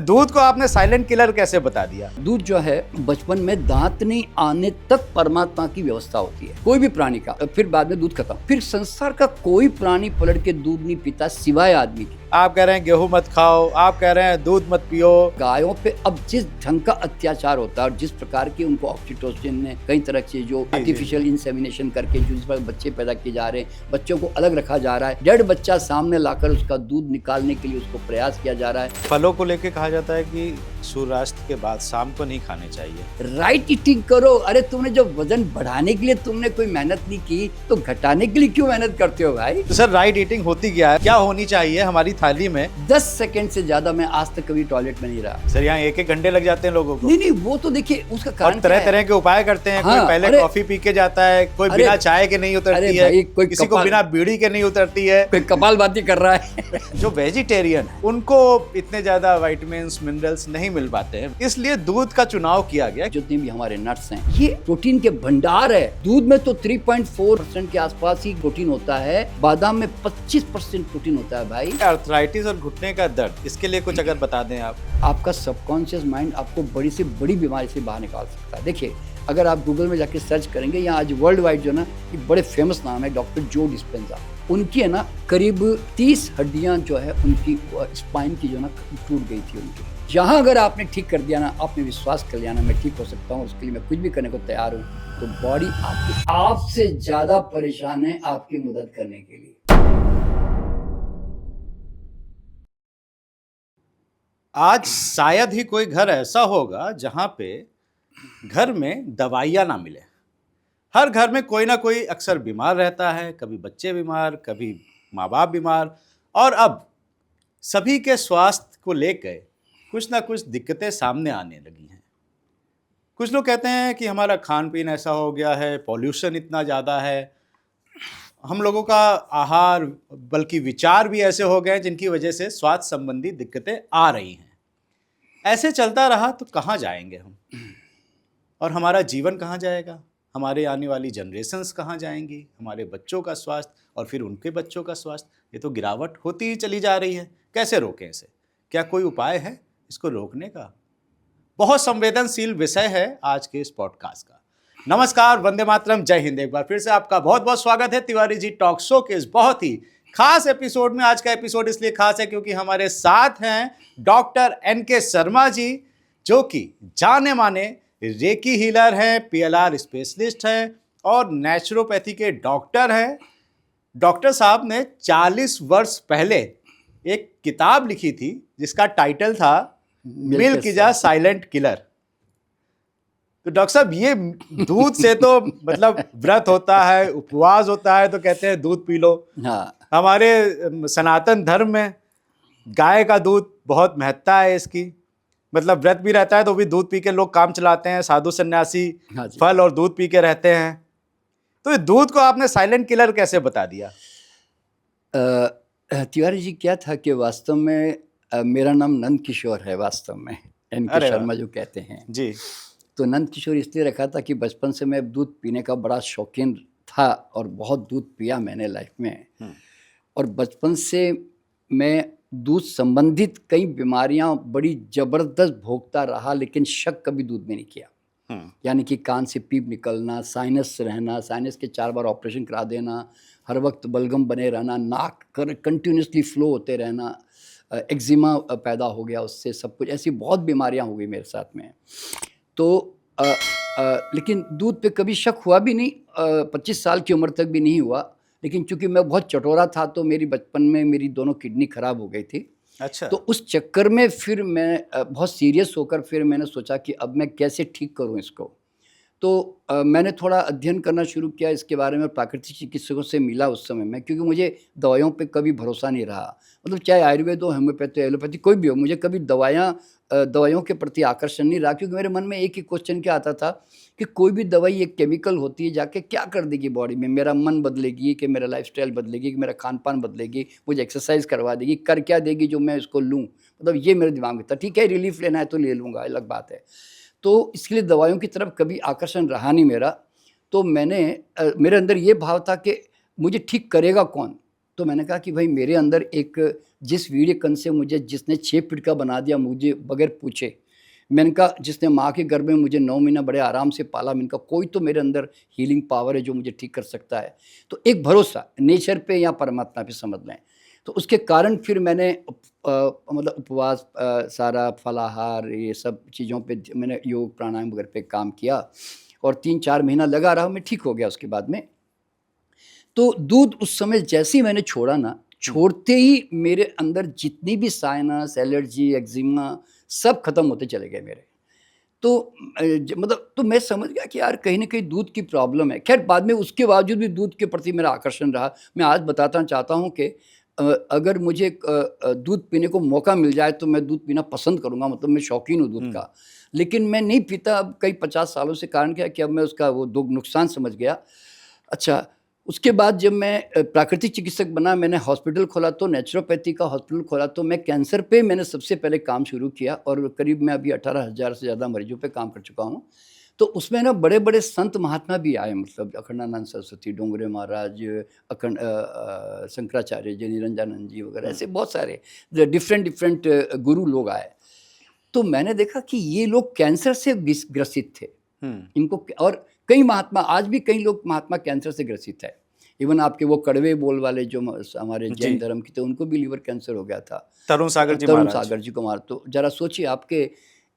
दूध को आपने साइलेंट किलर कैसे बता दिया? दूध जो है बचपन में दांत नहीं आने तक परमात्मा की व्यवस्था होती है कोई भी प्राणी का, फिर बाद में दूध खत्म। फिर संसार का कोई प्राणी पलट के दूध नहीं पीता सिवाय आदमी के। आप कह रहे हैं गेहूं मत खाओ, आप कह रहे हैं दूध मत पियो। गायों पे अब जिस ढंग का अत्याचार होता है और जिस प्रकार की उनको ऑक्सीटोसिन ने कई तरह से जो आर्टिफिशियल इंसेमिनेशन करके जिस पर बच्चे पैदा किए जा रहे हैं, बच्चों को अलग रखा जा रहा है, डेढ़ बच्चा सामने लाकर उसका दूध निकालने के लिए उसको प्रयास किया जा रहा है। फलों को लेके कहा जाता है कि सूर्यास्त के बाद शाम को नहीं खाने चाहिए। राइट ईटिंग करो। अरे तुमने जब वजन बढ़ाने के लिए तुमने कोई मेहनत नहीं की तो घटाने के लिए क्यों मेहनत करते हो भाई? तो सर राइट ईटिंग होती क्या है, क्या होनी चाहिए हमारी थाली में? 10 सेकंड से ज्यादा मैं आज तक कभी टॉयलेट में नहीं रहा। सर यहाँ एक घंटे लग जाते हैं लोगों को। नहीं वो तो देखिए उसका कारण तरह तरह के उपाय करते हैं। हाँ, कोई पहले कॉफी पी के जाता है, कोई बिना चाय के नहीं उतरती है, किसी को बिना बीड़ी के नहीं उतरती है, कोई कपालभाति कर रहा है। जो वेजिटेरियन उनको इतने ज्यादा विटामिन्स मिनरल्स नहीं मिल पाते हैं, इसलिए दूध का चुनाव किया गया। जितने भी हमारे नट्स हैं ये प्रोटीन के भंडार है। दूध में तो 3.4% के आसपास ही प्रोटीन होता है, बादाम में 25% प्रोटीन होता है भाई। आर्थराइटिस और घुटने का दर्द, इसके लिए कुछ अगर बता दें आप। आपका सबकॉन्शियस माइंड आपको बड़ी से बड़ी बीमारी से बाहर निकाल सकता है। देखिए अगर आप गूगल में जाके सर्च करेंगे, यहाँ आज वर्ल्ड वाइड जो ना ये बड़े फेमस नाम है डॉक्टर जो डिस्पेंजा, उनकी है ना करीब 30 हड्डियां जो है उनकी स्पाइन की जो ना टूट गई थी उनकी। जहाँ अगर आपने ठीक कर दिया ना, आपने विश्वास कर लिया ना मैं ठीक हो सकता हूँ, उसके लिए मैं कुछ भी करने को तैयार हूँ, तो बॉडी आपसे ज्यादा परेशान है आपकी मदद करने के लिए। आज शायद ही कोई घर ऐसा होगा जहां पे घर में दवाइयाँ ना मिले। हर घर में कोई ना कोई अक्सर बीमार रहता है, कभी बच्चे बीमार, कभी माँ बाप बीमार, और अब सभी के स्वास्थ्य को लेकर कुछ ना कुछ दिक्कतें सामने आने लगी हैं। कुछ लोग कहते हैं कि हमारा खान पीन ऐसा हो गया है, पॉल्यूशन इतना ज़्यादा है, हम लोगों का आहार बल्कि विचार भी ऐसे हो गए जिनकी वजह से स्वास्थ्य संबंधी दिक्कतें आ रही हैं। ऐसे चलता रहा तो कहाँ जाएंगे हम, और हमारा जीवन कहाँ जाएगा, हमारे आने वाली जनरेशन्स कहाँ जाएंगी, हमारे बच्चों का स्वास्थ्य और फिर उनके बच्चों का स्वास्थ्य, ये तो गिरावट होती ही चली जा रही है। कैसे रोकें इसे? क्या कोई उपाय है इसको रोकने का? बहुत संवेदनशील विषय है आज के इस पॉडकास्ट का। नमस्कार, वंदे मातरम, जय हिंद। एक बार फिर से आपका बहुत बहुत स्वागत है तिवारी जी टॉक शो के इस बहुत ही खास एपिसोड में। आज का एपिसोड इसलिए खास है क्योंकि हमारे साथ हैं डॉक्टर एनके शर्मा जी, जो कि जाने माने रेकी हीलर हैं, पीएलआर स्पेशलिस्ट हैं और नेचुरोपैथी के डॉक्टर हैं। डॉक्टर साहब ने 40 वर्ष पहले एक किताब लिखी थी जिसका टाइटल था milk is a silent killer. तो डॉक्टर साहब, ये दूध से तो मतलब व्रत होता है, उपवास होता है, तो कहते हैं दूध पी लो। हाँ। हमारे सनातन धर्म में गाय का दूध बहुत महत्ता है इसकी, मतलब व्रत भी रहता है तो भी दूध पी के लोग काम चलाते हैं, साधु सन्यासी फल और दूध पी के रहते हैं। तो ये दूध को आपने साइलेंट किलर कैसे बता दिया? तिवारी जी, क्या था कि वास्तव में मेरा नाम नंद किशोर है, वास्तव में एनके शर्मा जो कहते हैं जी। तो नंद किशोर इसलिए रखा था कि बचपन से मैं दूध पीने का बड़ा शौकीन था और बहुत दूध पिया मैंने लाइफ में, और बचपन से मैं दूध संबंधित कई बीमारियां बड़ी ज़बरदस्त भोगता रहा, लेकिन शक कभी दूध में नहीं किया। यानी कि कान से पीप निकलना, साइनस रहना, साइनस के 4 बार ऑपरेशन करा देना, हर वक्त बलगम बने रहना, नाक कंटिन्यूसली फ्लो होते रहना, एक्जिमा पैदा हो गया उससे, सब कुछ ऐसी बहुत बीमारियां हो गई मेरे साथ में। तो लेकिन दूध पे कभी शक हुआ भी नहीं, 25 साल की उम्र तक भी नहीं हुआ। लेकिन चूंकि मैं बहुत चटोरा था तो मेरी बचपन में मेरी दोनों किडनी खराब हो गई थी। अच्छा। तो उस चक्कर में फिर मैं बहुत सीरियस होकर फिर मैंने सोचा कि अब मैं कैसे ठीक करूं इसको। तो मैंने थोड़ा अध्ययन करना शुरू किया इसके बारे में, प्राकृतिक चिकित्सकों से मिला उस समय में, क्योंकि मुझे दवाइयों पे कभी भरोसा नहीं रहा। मतलब चाहे आयुर्वेद हो, होम्योपैथी, एलोपैथी, कोई भी हो, मुझे कभी दवाइयों के प्रति आकर्षण नहीं रहा, क्योंकि मेरे मन में एक ही क्वेश्चन क्या आता था कि कोई भी दवाई एक केमिकल होती है, जाके क्या कर देगी बॉडी में? मेरा मन बदलेगी कि मेरा लाइफस्टाइल बदलेगी कि मेरा खान पान बदलेगी, मुझे एक्सरसाइज करवा देगी, कर क्या देगी जो मैं इसको लूँ? मतलब ये मेरे दिमाग में था। ठीक है, रिलीफ लेना है तो ले लूँगा, अलग बात है। तो इसके लिए दवाइयों की तरफ कभी आकर्षण रहा नहीं मेरा। तो मेरे अंदर ये भाव था कि मुझे ठीक करेगा कौन? तो मैंने कहा कि भाई मेरे अंदर एक जिस वीर्यकन से मुझे जिसने 6 फीट का बना दिया मुझे बगैर पूछे, मैंने कहा जिसने माँ के गर्भ में मुझे 9 महीना बड़े आराम से पाला, मैंने कहा कोई तो मेरे अंदर हीलिंग पावर है जो मुझे ठीक कर सकता है। तो एक भरोसा नेचर पे या परमात्मा पे समझ लें। तो उसके कारण फिर मैंने मतलब उपवास, सारा फलाहार, ये सब चीज़ों पे मैंने योग प्राणायाम वगैरह पे काम किया और 3-4 महीना लगा रहा, मैं ठीक हो गया उसके बाद में। तो दूध उस समय जैसे ही मैंने छोड़ा ना, छोड़ते ही मेरे अंदर जितनी भी साइनस, एलर्जी, एक्जिमा सब खत्म होते चले गए मेरे। तो मतलब तो मैं समझ गया कि यार कहीं ना कहीं दूध की प्रॉब्लम है। खैर बाद में उसके बावजूद भी दूध के प्रति मेरा आकर्षण रहा। मैं आज बताना चाहता हूँ कि अगर मुझे दूध पीने को मौका मिल जाए तो मैं दूध पीना पसंद करूँगा, मतलब मैं शौकीन हूँ दूध का। लेकिन मैं नहीं पीता अब कई 50 सालों से। कारण क्या कि अब मैं उसका वो दो नुकसान समझ गया। अच्छा, उसके बाद जब मैं प्राकृतिक चिकित्सक बना, मैंने हॉस्पिटल खोला, तो नेचुरोपैथी का हॉस्पिटल खोला, तो मैं कैंसर पे मैंने सबसे पहले काम शुरू किया और करीब मैं अभी 18,000 से ज़्यादा मरीजों पे काम कर चुका हूँ। तो उसमें ना बड़े बड़े संत महात्मा भी आए, मतलब अखंडानंद सरस्वती, डोंगरे महाराज, शंकराचार्य जी, निरंजनानंद जी वगैरह, ऐसे बहुत सारे डिफरेंट गुरु लोग आए। तो मैंने देखा कि ये लोग कैंसर से ग्रसित थे। इनको और कई महात्मा, आज भी कई लोग महात्मा कैंसर से ग्रसित है। इवन आपके वो कड़वे बोल वाले जो हमारे जैन धर्म के थे, उनको भी लीवर कैंसर हो गया था। तरुण सागर जी को मार। तो जरा सोचिए, आपके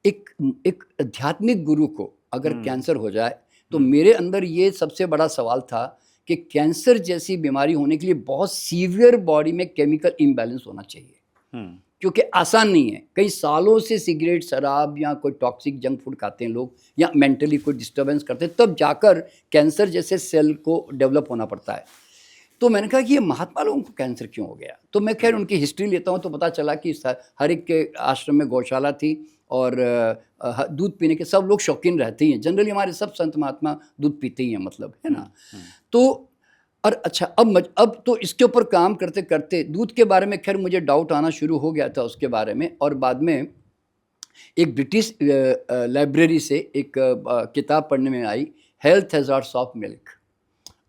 एक आध्यात्मिक गुरु को अगर कैंसर हो जाए, तो मेरे अंदर ये सबसे बड़ा सवाल था कि कैंसर जैसी बीमारी होने के लिए बहुत सीवियर बॉडी में केमिकल इम्बैलेंस होना चाहिए, क्योंकि आसान नहीं है। कई सालों से सिगरेट, शराब या कोई टॉक्सिक जंक फूड खाते हैं लोग, या मेंटली कोई डिस्टर्बेंस करते हैं, तब जाकर कैंसर जैसे सेल को डेवलप होना पड़ता है। तो मैंने कहा कि ये महात्मा लोगों को कैंसर क्यों हो गया। तो मैं खैर उनकी हिस्ट्री लेता हूँ तो पता चला कि हर एक के आश्रम में गौशाला थी और दूध पीने के सब लोग शौकीन रहते ही हैं। जनरली हमारे सब संत महात्मा दूध पीते ही हैं, मतलब, है ना। तो और अच्छा, अब तो इसके ऊपर काम करते करते दूध के बारे में खैर मुझे डाउट आना शुरू हो गया था उसके बारे में। और बाद में एक ब्रिटिश लाइब्रेरी से एक किताब पढ़ने में आई, हेल्थ हैजार्ड्स ऑफ मिल्क।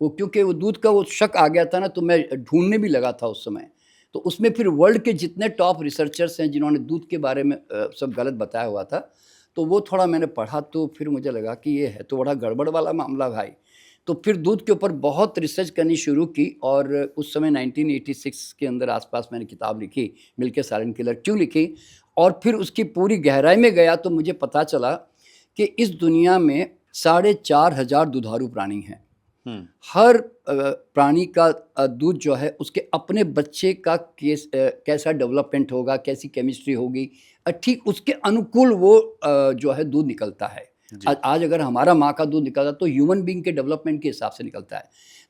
वो क्योंकि वो दूध का वो शक आ गया था ना, तो मैं ढूंढने भी लगा था उस समय। तो उसमें फिर वर्ल्ड के जितने टॉप रिसर्चर्स हैं जिन्होंने दूध के बारे में सब गलत बताया हुआ था, तो वो थोड़ा मैंने पढ़ा, तो फिर मुझे लगा कि ये है तो बड़ा गड़बड़ वाला मामला भाई। तो फिर दूध के ऊपर बहुत रिसर्च करनी शुरू की और उस समय 1986 के अंदर आसपास मैंने किताब लिखी, मिल्क ए साइलेंट किलर। क्यों लिखी और फिर उसकी पूरी गहराई में गया तो मुझे पता चला कि इस दुनिया में 4,500 दुधारू प्राणी हैं। हर प्राणी का दूध जो है उसके अपने बच्चे का कैसा डेवलपमेंट होगा, कैसी केमिस्ट्री होगी, ठीक उसके अनुकूल वो जो है दूध निकलता है। आज अगर हमारा माँ का दूध निकलता तो ह्यूमन बीइंग के डेवलपमेंट के हिसाब से निकलता है।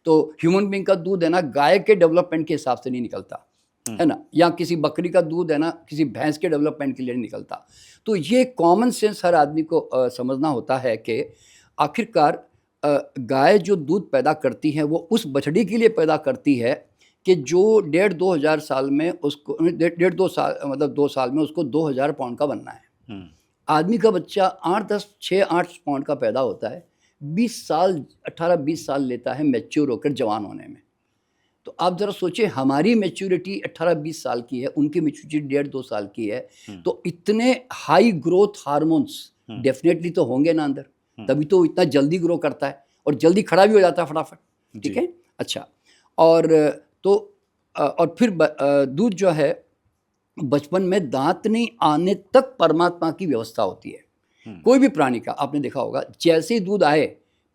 तो ह्यूमन बीइंग का दूध है ना, गाय के डेवलपमेंट के हिसाब से नहीं निकलता है ना, या किसी बकरी का दूध है ना, किसी भैंस के डेवलपमेंट के लिए नहीं निकलता। तो ये कॉमन सेंस हर आदमी को समझना होता है कि आखिरकार गाय जो दूध पैदा करती है वो उस बछड़ी के लिए पैदा करती है कि जो 1.5-2 हज़ार साल में उसको 1.5-2 साल मतलब 2 साल में उसको 2,000 पाउंड का बनना है। आदमी का बच्चा 6-8 पाउंड का पैदा होता है, 20 साल 18-20 साल लेता है मैच्योर होकर जवान होने में। तो आप ज़रा सोचिए, हमारी मैच्योरिटी 18-20 साल की है, उनकी मैच्योरिटी 1.5-2 साल की है। तो इतने हाई ग्रोथ हार्मोन्स डेफिनेटली तो होंगे ना अंदर, तभी तो इतना जल्दी ग्रो करता है और जल्दी खड़ा भी हो जाता है फटाफट। ठीक है, अच्छा। और तो और फिर दूध जो है बचपन में दांत नहीं आने तक परमात्मा की व्यवस्था होती है। कोई भी प्राणी का आपने देखा होगा, जैसे ही दूध आए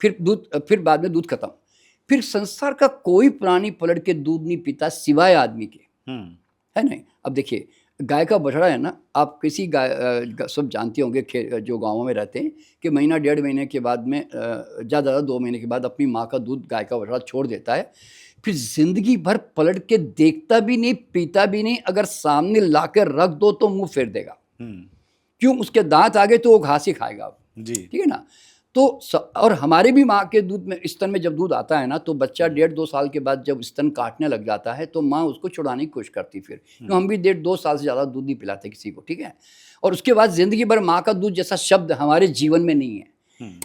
फिर बाद में दूध खत्म। फिर संसार का कोई प्राणी पलट के दूध नहीं पीता सिवाय आदमी के, है नहीं। अब देखिए, गाय का बछड़ा है ना, आप किसी गाय सब जानते होंगे जो गाँवों में रहते हैं कि महीना 1.5 महीने के बाद में ज़्यादा 2 महीने के बाद अपनी माँ का दूध गाय का बछड़ा छोड़ देता है। फिर जिंदगी भर पलट के देखता भी नहीं, पीता भी नहीं। अगर सामने लाकर रख दो तो मुंह फेर देगा। क्यों? उसके दांत आ गए तो वो घास ही खाएगा जी, ठीक है ना। तो और हमारे भी माँ के दूध में, स्तन में जब दूध आता है ना, तो बच्चा 1.5-2 साल के बाद जब स्तन काटने लग जाता है तो माँ उसको छुड़ाने की कोशिश करती फिर। तो हम भी 1.5-2 साल से ज़्यादा दूध नहीं पिलाते किसी को, ठीक है। और उसके बाद जिंदगी भर माँ का दूध जैसा शब्द हमारे जीवन में नहीं है।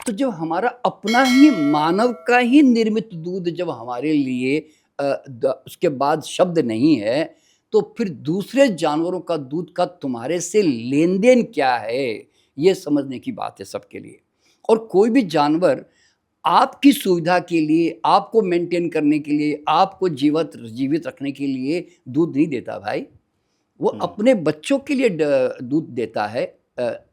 तो जब हमारा अपना ही मानव का ही निर्मित दूध जब हमारे लिए उसके बाद शब्द नहीं है, तो फिर दूसरे जानवरों का दूध का तुम्हारे से लेन देन क्या है, ये समझने की बात है सबके लिए। और कोई भी जानवर आपकी सुविधा के लिए, आपको मेंटेन करने के लिए, आपको जीवित रखने के लिए दूध नहीं देता भाई। वो अपने बच्चों के लिए दूध देता है।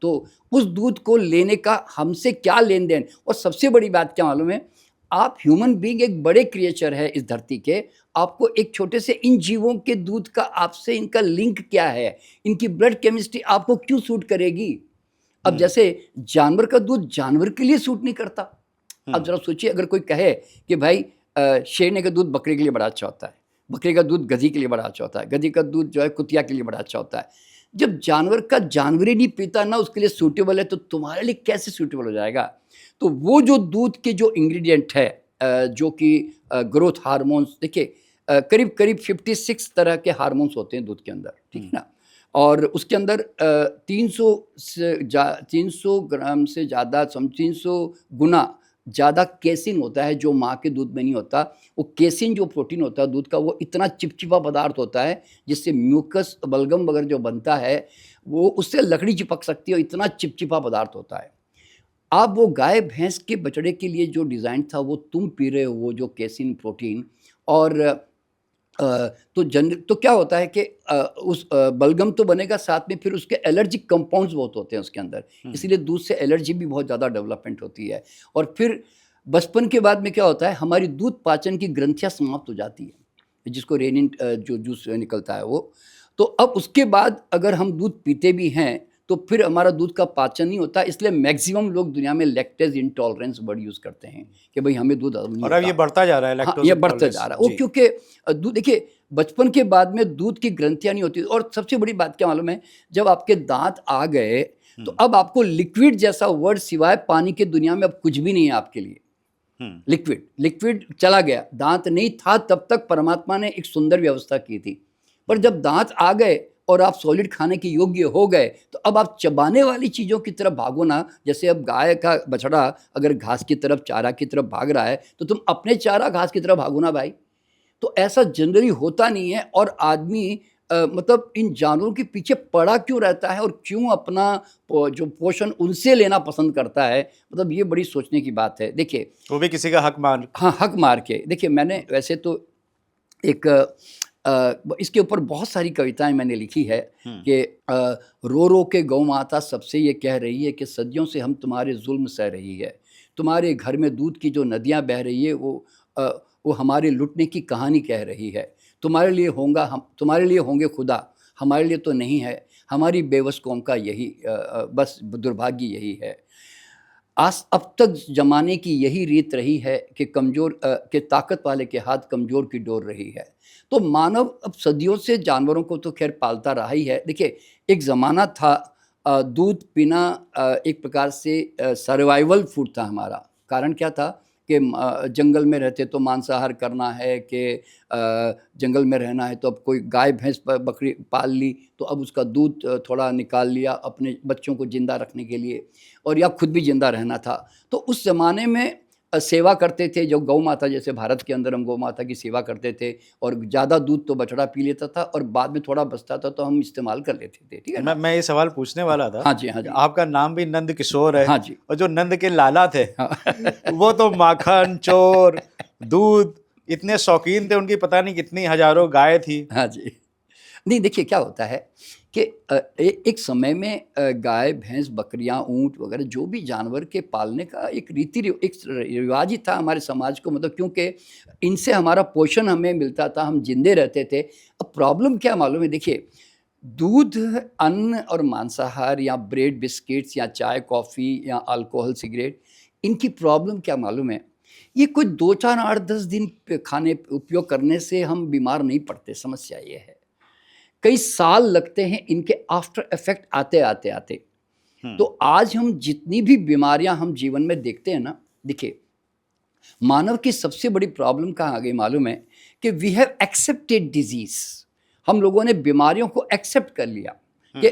तो उस दूध को लेने का हमसे क्या लेन देन। और सबसे बड़ी बात क्या मालूम है, आप ह्यूमन बीइंग एक बड़े क्रिएचर है इस धरती के, आपको एक छोटे से इन जीवों के दूध का आपसे इनका लिंक क्या है, इनकी ब्लड केमिस्ट्री आपको क्यों सूट करेगी। अब जैसे जानवर का दूध जानवर के लिए सूट नहीं करता। अब जरा सोचिए, अगर कोई कहे कि भाई शेरनी का दूध बकरे के लिए बड़ा अच्छा होता है, बकरे का दूध गधी के लिए बड़ा अच्छा होता है, गधी का दूध जो है कुतिया के लिए बड़ा अच्छा होता है। जब जानवर का जानवर ही नहीं पीता ना उसके लिए सूटेबल है, तो तुम्हारे लिए कैसे सूटेबल हो जाएगा। तो वो जो दूध के जो इंग्रेडिएंट है, जो कि ग्रोथ हार्मोन्स, देखिए करीब करीब 56 तरह के हार्मोन्स होते हैं दूध के अंदर, ठीक है ना। और उसके अंदर 300 ग्राम से ज़्यादा, 300 गुना ज़्यादा केसिन होता है, जो माँ के दूध में नहीं होता। वो केसिन जो प्रोटीन होता है दूध का, वो इतना चिपचिपा पदार्थ होता है जिससे म्यूकस बलगम वगैरह जो बनता है वो उससे लकड़ी चिपक सकती है, इतना चिपचिपा पदार्थ होता है। आप वो गाय भैंस के बछड़े के लिए जो डिज़ाइन था वो तुम पी रहे हो, वो जो केसिन प्रोटीन। और तो क्या होता है कि उस बलगम तो बनेगा, साथ में फिर उसके एलर्जिक कंपाउंड्स बहुत होते हैं उसके अंदर, इसलिए दूध से एलर्जी भी बहुत ज़्यादा डेवलपमेंट होती है। और फिर बचपन के बाद में क्या होता है, हमारी दूध पाचन की ग्रंथियाँ समाप्त हो जाती है, जिसको रेनिन जो जूस निकलता है वो। तो अब उसके बाद अगर हम दूध पीते भी हैं तो फिर हमारा दूध का पाचन नहीं होता, इसलिए मैक्सिमम लोग दुनिया में लैक्टेज इंटॉलरेंस वर्ड यूज़ करते हैं कि भाई हमें दूध नहीं और अब ये बढ़ता जा रहा है, हाँ, लैक्टोज ये बढ़ता जा रहा है वो, क्योंकि दूध, देखिए बचपन के बाद में दूध की ग्रंथियाँ नहीं होती। और सबसे बड़ी बात क्या मालूम है, जब आपके दांत आ गए तो अब आपको लिक्विड जैसा वर्ड सिवाय पानी के दुनिया में अब कुछ भी नहीं है आपके लिए। लिक्विड चला गया, दांत नहीं था तब तक परमात्मा ने एक सुंदर व्यवस्था की थी, पर जब दांत आ गए और आप सॉलिड खाने के योग्य हो गए तो अब आप चबाने वाली चीज़ों की तरफ भागो ना। जैसे अब गाय का बछड़ा अगर घास की तरफ, चारा की तरफ भाग रहा है तो तुम अपने चारा घास की तरफ भागो ना भाई। तो ऐसा जनरली होता नहीं है। और आदमी मतलब इन जानवरों के पीछे पड़ा क्यों रहता है और क्यों अपना जो पोषण उनसे लेना पसंद करता है, मतलब ये बड़ी सोचने की बात है। देखिए वो भी किसी का हक मार, हाँ, हक मार के। देखिए मैंने वैसे तो एक इसके ऊपर बहुत सारी कविताएं मैंने लिखी है कि रो रो के गौ माता सबसे ये कह रही है कि सदियों से हम तुम्हारे जुल्म सह रही है, तुम्हारे घर में दूध की जो नदियां बह रही है वो हमारे लुटने की कहानी कह रही है। तुम्हारे लिए होंगे खुदा, हमारे लिए तो नहीं है, हमारी बेबस कौम का यही बस दुर्भाग्य यही है। अब तक जमाने की यही रीत रही है कि कमज़ोर के ताकत वाले के हाथ कमज़ोर की डोर रही है। तो मानव अब सदियों से जानवरों को तो खैर पालता रहा ही है। देखिए एक ज़माना था दूध पीना एक प्रकार से सर्वाइवल फूड था हमारा। कारण क्या था कि जंगल में रहते तो मांसाहार करना है, कि जंगल में रहना है तो अब कोई गाय भैंस बकरी पाल ली तो अब उसका दूध थोड़ा निकाल लिया अपने बच्चों को ज़िंदा रखने के लिए, और या खुद भी ज़िंदा रहना था। तो उस ज़माने में सेवा करते थे, जो गौ माता, जैसे भारत के अंदर हम गौ माता की सेवा करते थे, और ज़्यादा दूध तो बछड़ा पी लेता था और बाद में थोड़ा बचता था तो हम इस्तेमाल कर लेते थे। ठीक है ना। मैं ये सवाल पूछने वाला था। हाँ जी, हाँ जी। आपका नाम भी नंद किशोर है। हाँ जी। और जो नंद के लाला थे हाँ। वो तो माखन, चोर, दूध इतने शौकीन थे, उनकी पता नहीं कितनी हजारों गाय थी। हाँ जी। नहीं देखिए क्या होता है कि एक समय में गाय भैंस बकरियां ऊंट वगैरह जो भी जानवर के पालने का एक रिवाज ही था हमारे समाज को, मतलब क्योंकि इनसे हमारा पोषण हमें मिलता था, हम जिंदे रहते थे। अब प्रॉब्लम क्या मालूम है, देखिए दूध, अन्न और मांसाहार या ब्रेड बिस्किट्स या चाय कॉफ़ी या अल्कोहल सिगरेट, इनकी प्रॉब्लम क्या मालूम है, ये कोई 2 4 8 10 दिन खाने उपयोग करने से हम बीमार नहीं पड़ते। समस्या ये है कई साल लगते हैं इनके आफ्टर इफेक्ट आते आते आते। तो आज हम जितनी भी बीमारियां हम जीवन में देखते हैं ना, देखिए मानव की सबसे बड़ी प्रॉब्लम कहाँ आ गई मालूम है, कि वी हैव एक्सेप्टेड डिजीज। हम लोगों ने बीमारियों को एक्सेप्ट कर लिया कि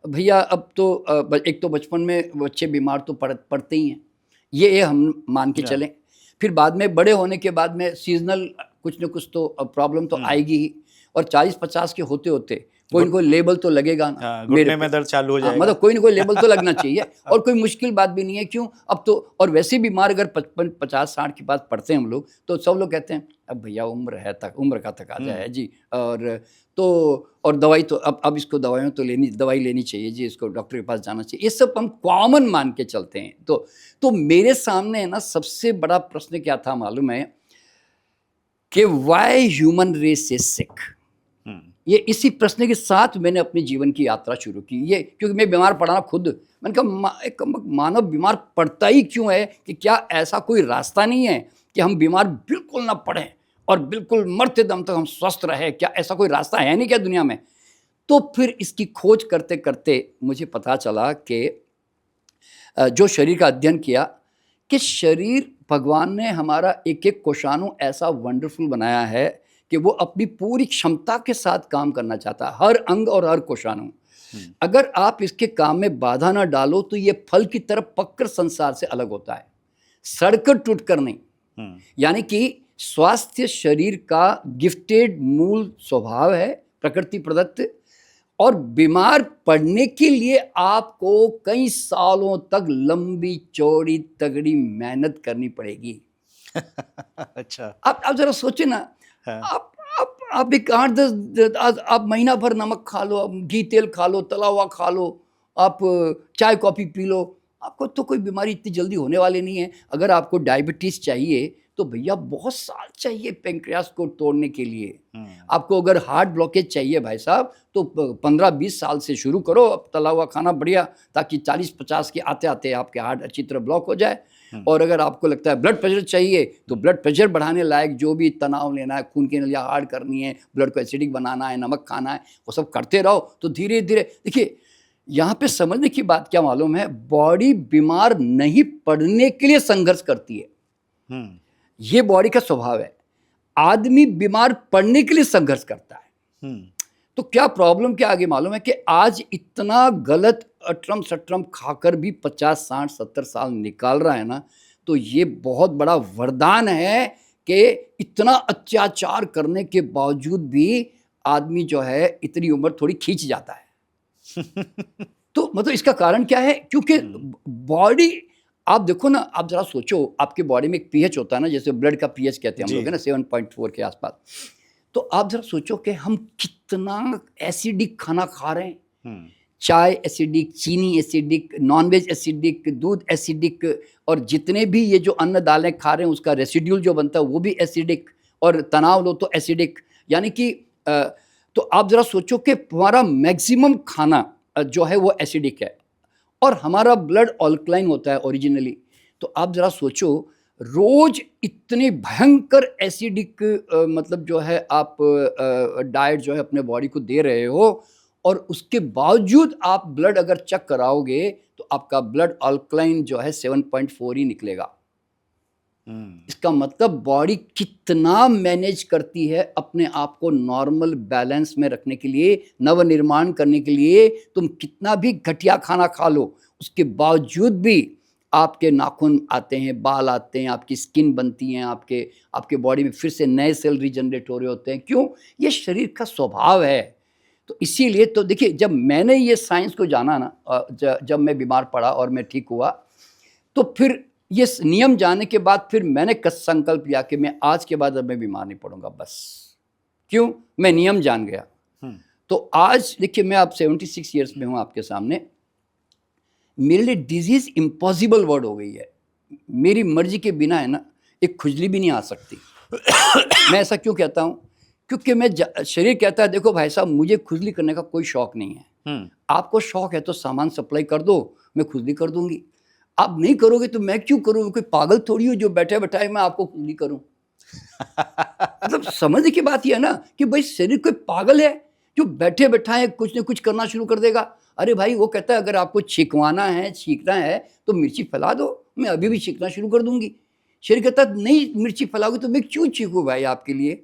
भैया अब तो एक तो बचपन में बच्चे बीमार तो पड़ते ही हैं, ये हम मान के चलें। फिर बाद में बड़े होने के बाद में सीजनल कुछ न कुछ तो प्रॉब्लम तो आएगी ही। और 40-50 के होते होते कोई न कोई लेबल तो लगेगा ना, घुटने में दर्द चालू हो जाएगा। मतलब कोई ना कोई लेबल तो लगना चाहिए। और कोई मुश्किल बात भी नहीं है, क्यों अब तो। और वैसे बीमार अगर 55-60 के बाद पढ़ते हैं हम लोग, तो सब लोग कहते हैं अब भैया उम्र है, तक उम्र का तकाजा है जी। और दवाई तो अब इसको दवाई लेनी चाहिए जी, इसको डॉक्टर के पास जाना चाहिए, ये सब हम कॉमन मान के चलते हैं। तो मेरे सामने ना सबसे बड़ा प्रश्न क्या था मालूम है, कि why human race is sick. ये इसी प्रश्न के साथ मैंने अपने जीवन की यात्रा शुरू की। ये क्योंकि मैं बीमार पड़ा ना खुद, मैंने कहा मानव बीमार पड़ता ही क्यों है, कि क्या ऐसा कोई रास्ता नहीं है कि हम बीमार बिल्कुल ना पड़ें और बिल्कुल मरते दम तक हम स्वस्थ रहे, क्या ऐसा कोई रास्ता है नहीं क्या दुनिया में। तो फिर इसकी खोज करते करते मुझे पता चला कि जो शरीर का अध्ययन किया, कि शरीर भगवान ने हमारा एक एक कोशाणु ऐसा वंडरफुल बनाया है कि वो अपनी पूरी क्षमता के साथ काम करना चाहता है, हर अंग और हर कोशाणु। अगर आप इसके काम में बाधा ना डालो तो ये फल की तरफ पककर संसार से अलग होता है, सड़कर टूटकर नहीं। यानी कि स्वास्थ्य शरीर का गिफ्टेड मूल स्वभाव है, प्रकृति प्रदत्त। और बीमार पड़ने के लिए आपको कई सालों तक लंबी चौड़ी तगड़ी मेहनत करनी पड़ेगी। अच्छा, आप जरा सोचे ना, आप एक 8-10 आप महीना भर नमक खा लो, घी तेल खा लो, तला हुआ खा लो, आप चाय कॉफ़ी पी लो, आपको तो कोई बीमारी इतनी जल्दी होने वाली नहीं है। अगर आपको डायबिटीज़ चाहिए तो भैया बहुत साल चाहिए पेंक्रियास को तोड़ने के लिए। आपको अगर हार्ट ब्लॉकेज चाहिए भाई साहब, तो 15-20 साल से शुरू करो अब तला हुआ खाना बढ़िया, ताकि 40-50 के आते आते आपके हार्ट अच्छी तरह ब्लॉक हो जाए। और अगर आपको लगता है ब्लड प्रेशर चाहिए, तो ब्लड प्रेशर बढ़ाने लायक जो भी तनाव लेना है, खून की नलियाँ हार्ड करनी है, ब्लड को एसिडिक बनाना है, नमक खाना है, वो सब करते रहो। तो धीरे धीरे देखिए, यहाँ पे समझने की बात क्या मालूम है, बॉडी बीमार नहीं पड़ने के लिए संघर्ष करती है। ये बॉडी का स्वभाव है। आदमी बीमार पड़ने के लिए संघर्ष करता है। तो क्या प्रॉब्लम क्या आगे मालूम है, कि आज इतना गलत अटरम सटरम खाकर भी 50, 60, 70 साल निकाल रहा है ना, तो ये बहुत बड़ा वरदान है कि इतना अत्याचार करने के बावजूद भी आदमी जो है इतनी उम्र थोड़ी खींच जाता है। तो मतलब इसका कारण क्या है, क्योंकि बॉडी, आप देखो ना, आप जरा सोचो, आपके बॉडी में एक पीएच होता है ना, जैसे ब्लड का पीएच कहते हैं हम लोग, है ना, 7.4 के आसपास। तो आप जरा सोचो कि हम कितना एसिडिक खाना खा रहे हैं। चाय एसिडिक, चीनी एसिडिक, नॉनवेज एसिडिक, दूध एसिडिक, और जितने भी ये जो अन्न दालें खा रहे हैं उसका रेसिड्यूल जो बनता है वो भी एसिडिक, और तनाव लो तो एसिडिक। यानी कि तो आप जरा सोचो कि हमारा मैक्सिमम खाना जो है वो एसिडिक है, और हमारा ब्लड अल्कलाइन होता है ओरिजिनली। तो आप जरा सोचो, रोज इतने भयंकर एसिडिक मतलब जो है आप डाइट जो है अपने बॉडी को दे रहे हो, और उसके बावजूद आप ब्लड अगर चेक कराओगे तो आपका ब्लड अल्कलाइन जो है 7.4 ही निकलेगा। इसका मतलब बॉडी कितना मैनेज करती है अपने आप को नॉर्मल बैलेंस में रखने के लिए, नवनिर्माण करने के लिए। तुम कितना भी घटिया खाना खा लो, उसके बावजूद भी आपके नाखून आते हैं, बाल आते हैं, आपकी स्किन बनती हैं, आपके बॉडी में फिर से नए सेल रीजनरेट हो रहे होते हैं। क्यों? ये शरीर का स्वभाव है। तो इसीलिए तो देखिए, जब मैंने ये साइंस को जाना ना, जब मैं बीमार पड़ा और मैं ठीक हुआ, तो फिर ये नियम जानने के बाद फिर मैंने संकल्प लिया कि मैं आज के बाद अब मैं बीमार नहीं पड़ूंगा बस। क्यों? मैं नियम जान गया। तो आज देखिए, मैं अब 76 ईयर्स में हूँ आपके सामने। मेरे लिए डिजीज इम्पॉसिबल वर्ड हो गई है। मेरी मर्जी के बिना है ना, एक खुजली भी नहीं आ सकती। मैं ऐसा क्यों कहता हूँ? क्योंकि शरीर कहता है देखो भाई साहब, मुझे खुजली करने का कोई शौक नहीं है। आपको शौक है तो सामान सप्लाई कर दो, मैं खुजली कर दूंगी। आप नहीं करोगे तो मैं क्यों करूँ? कोई पागल थोड़ी हो जो बैठे बैठाए मैं आपको खुजली करूँ। मतलब समझने की बात यह है ना कि भाई शरीर कोई पागल है जो बैठे बैठाए कुछ न कुछ करना शुरू कर देगा। अरे भाई, वो कहता है अगर आपको छिकवाना है, छींकना है तो मिर्ची फैला दो, मैं अभी भी छींकना शुरू कर दूंगी। शरीर कहता है नहीं, मिर्ची फैलाओगे तो मैं क्यों छींकूं भाई आपके लिए।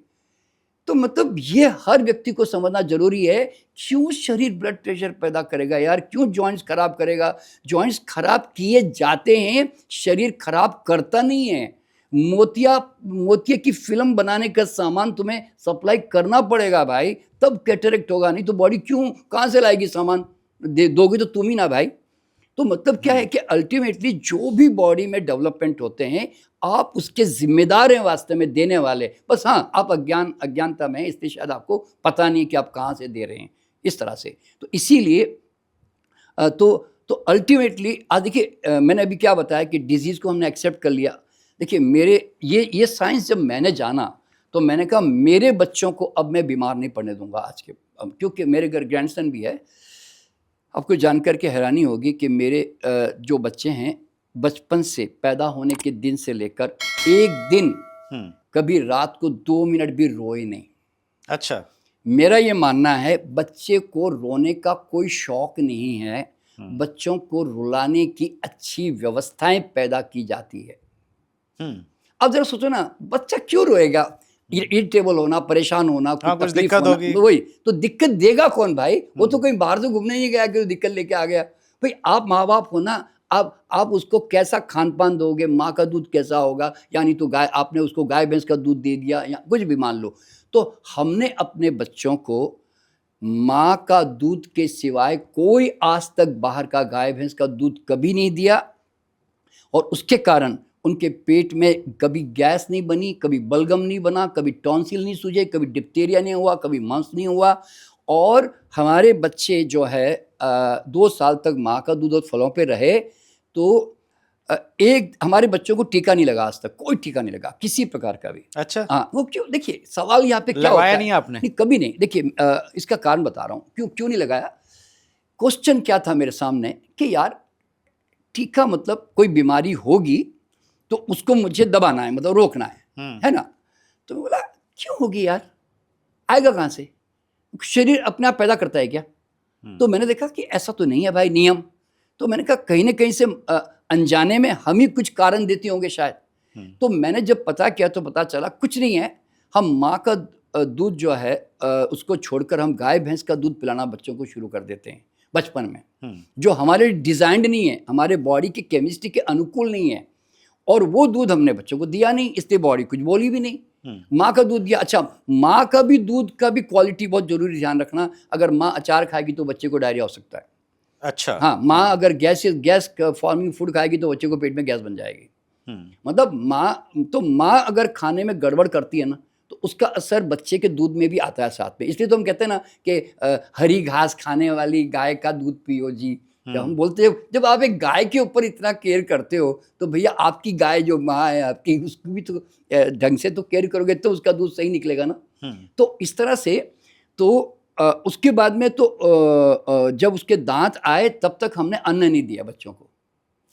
तो मतलब ये हर व्यक्ति को समझना जरूरी है। क्यों शरीर ब्लड प्रेशर पैदा करेगा यार? क्यों जॉइंट्स खराब करेगा? जॉइंट्स खराब किए जाते हैं, शरीर खराब करता नहीं है। मोतिया की फिल्म बनाने का सामान तुम्हें सप्लाई करना पड़ेगा भाई, तब कैटरेक्ट होगा, नहीं तो बॉडी क्यों कहाँ से लाएगी सामान, दोगे तो तुम ही ना भाई। तो मतलब क्या है कि अल्टीमेटली जो भी बॉडी में डेवलपमेंट होते हैं आप उसके जिम्मेदार हैं वास्तव में देने वाले, बस हाँ आप अज्ञानता में हैं, इसलिए शायद आपको पता नहीं कि आप कहाँ से दे रहे हैं इस तरह से। तो इसीलिए तो अल्टीमेटली आज देखिए मैंने अभी क्या बताया कि डिजीज़ को हमने एक्सेप्ट कर लिया। देखिए मेरे ये साइंस जब मैंने जाना तो मैंने कहा मेरे बच्चों को अब मैं बीमार नहीं पड़ने दूंगा आज के, क्योंकि मेरे घर ग्रैंडसन भी है। आपको जानकर के हैरानी होगी कि मेरे जो बच्चे हैं बचपन से पैदा होने के दिन से लेकर एक दिन कभी रात को 2 मिनट भी रोए नहीं। अच्छा। मेरा ये मानना है बच्चे को रोने का कोई शौक नहीं है, बच्चों को रुलाने की अच्छी व्यवस्थाएं पैदा की जाती है। अब जरा सोचो ना, बच्चा क्यों रोएगा, इरिटेबल होना, परेशान होना, कुछ दिक्कत होगी, वही तो दिक्कत देगा कौन भाई, वो तो कहीं बाहर से घूमने नहीं गया कि दिक्कत लेके आ गया। भाई आप माँ बाप हो ना, आप उसको कैसा खान पान दोगे, माँ का दूध कैसा होगा, यानी तो गाय, आपने उसको गाय भैंस का दूध दे दिया या कुछ भी मान लो, तो हमने अपने बच्चों को माँ का दूध के सिवाय कोई आज तक बाहर का गाय भैंस का दूध कभी नहीं दिया, और उसके कारण उनके पेट में कभी गैस नहीं बनी, कभी बलगम नहीं बना, कभी टॉन्सिल नहीं सूजे, कभी डिप्थीरिया नहीं हुआ, कभी मम्प्स नहीं हुआ। और हमारे बच्चे जो है 2 साल तक माँ का दूध और फलों पे रहे, तो एक हमारे बच्चों को टीका नहीं लगा, आज तक कोई टीका नहीं लगा किसी प्रकार का भी। अच्छा। हाँ, वो क्यों, देखिए सवाल यहाँ पे क्या होता है, नहीं आपने? नहीं, कभी नहीं। देखिए इसका कारण बता रहा हूँ क्यों नहीं लगाया। क्वेश्चन क्या था मेरे सामने कि यार टीका मतलब कोई बीमारी होगी तो उसको मुझे दबाना है, मतलब रोकना है ना। तो मैं बोला क्यों होगी यार, आएगा कहाँ से, शरीर अपने आप पैदा करता है क्या? तो मैंने देखा कि ऐसा तो नहीं है भाई नियम। तो मैंने कहा कहीं ना कहीं से अनजाने में हम ही कुछ कारण देते होंगे शायद। तो मैंने जब पता किया तो पता चला कुछ नहीं है, हम माँ का दूध जो है उसको छोड़कर हम गाय भैंस का दूध पिलाना बच्चों को शुरू कर देते हैं बचपन में, जो हमारे डिजाइंड नहीं है, हमारे बॉडी की केमिस्ट्री के अनुकूल नहीं है, और वो दूध हमने बच्चों को दिया नहीं, इसलिए बॉडी कुछ बोली भी नहीं। माँ का दूध दिया। अच्छा, माँ का भी दूध का भी क्वालिटी बहुत जरूरी ध्यान रखना, अगर माँ अचार खाएगी तो बच्चे को डायरिया हो सकता है। अच्छा। हाँ, माँ अगर गैस फॉर्मिंग फूड खाएगी तो बच्चे को पेट में गैस बन जाएगी। मतलब माँ अगर खाने में गड़बड़ करती है ना तो उसका असर बच्चे के दूध में भी आता है साथ में। इसलिए तो हम कहते हैं ना कि हरी घास खाने वाली गाय का दूध पियो जी। जब हम बोलते हैं, जब आप एक गाय के ऊपर इतना केयर करते हो तो भैया आपकी गाय जो माँ है आपकी, उसको भी तो ढंग से तो केयर करोगे तो उसका दूध सही निकलेगा ना। तो इस तरह से तो उसके बाद में तो जब उसके दांत आए तब तक हमने अन्न नहीं दिया बच्चों को।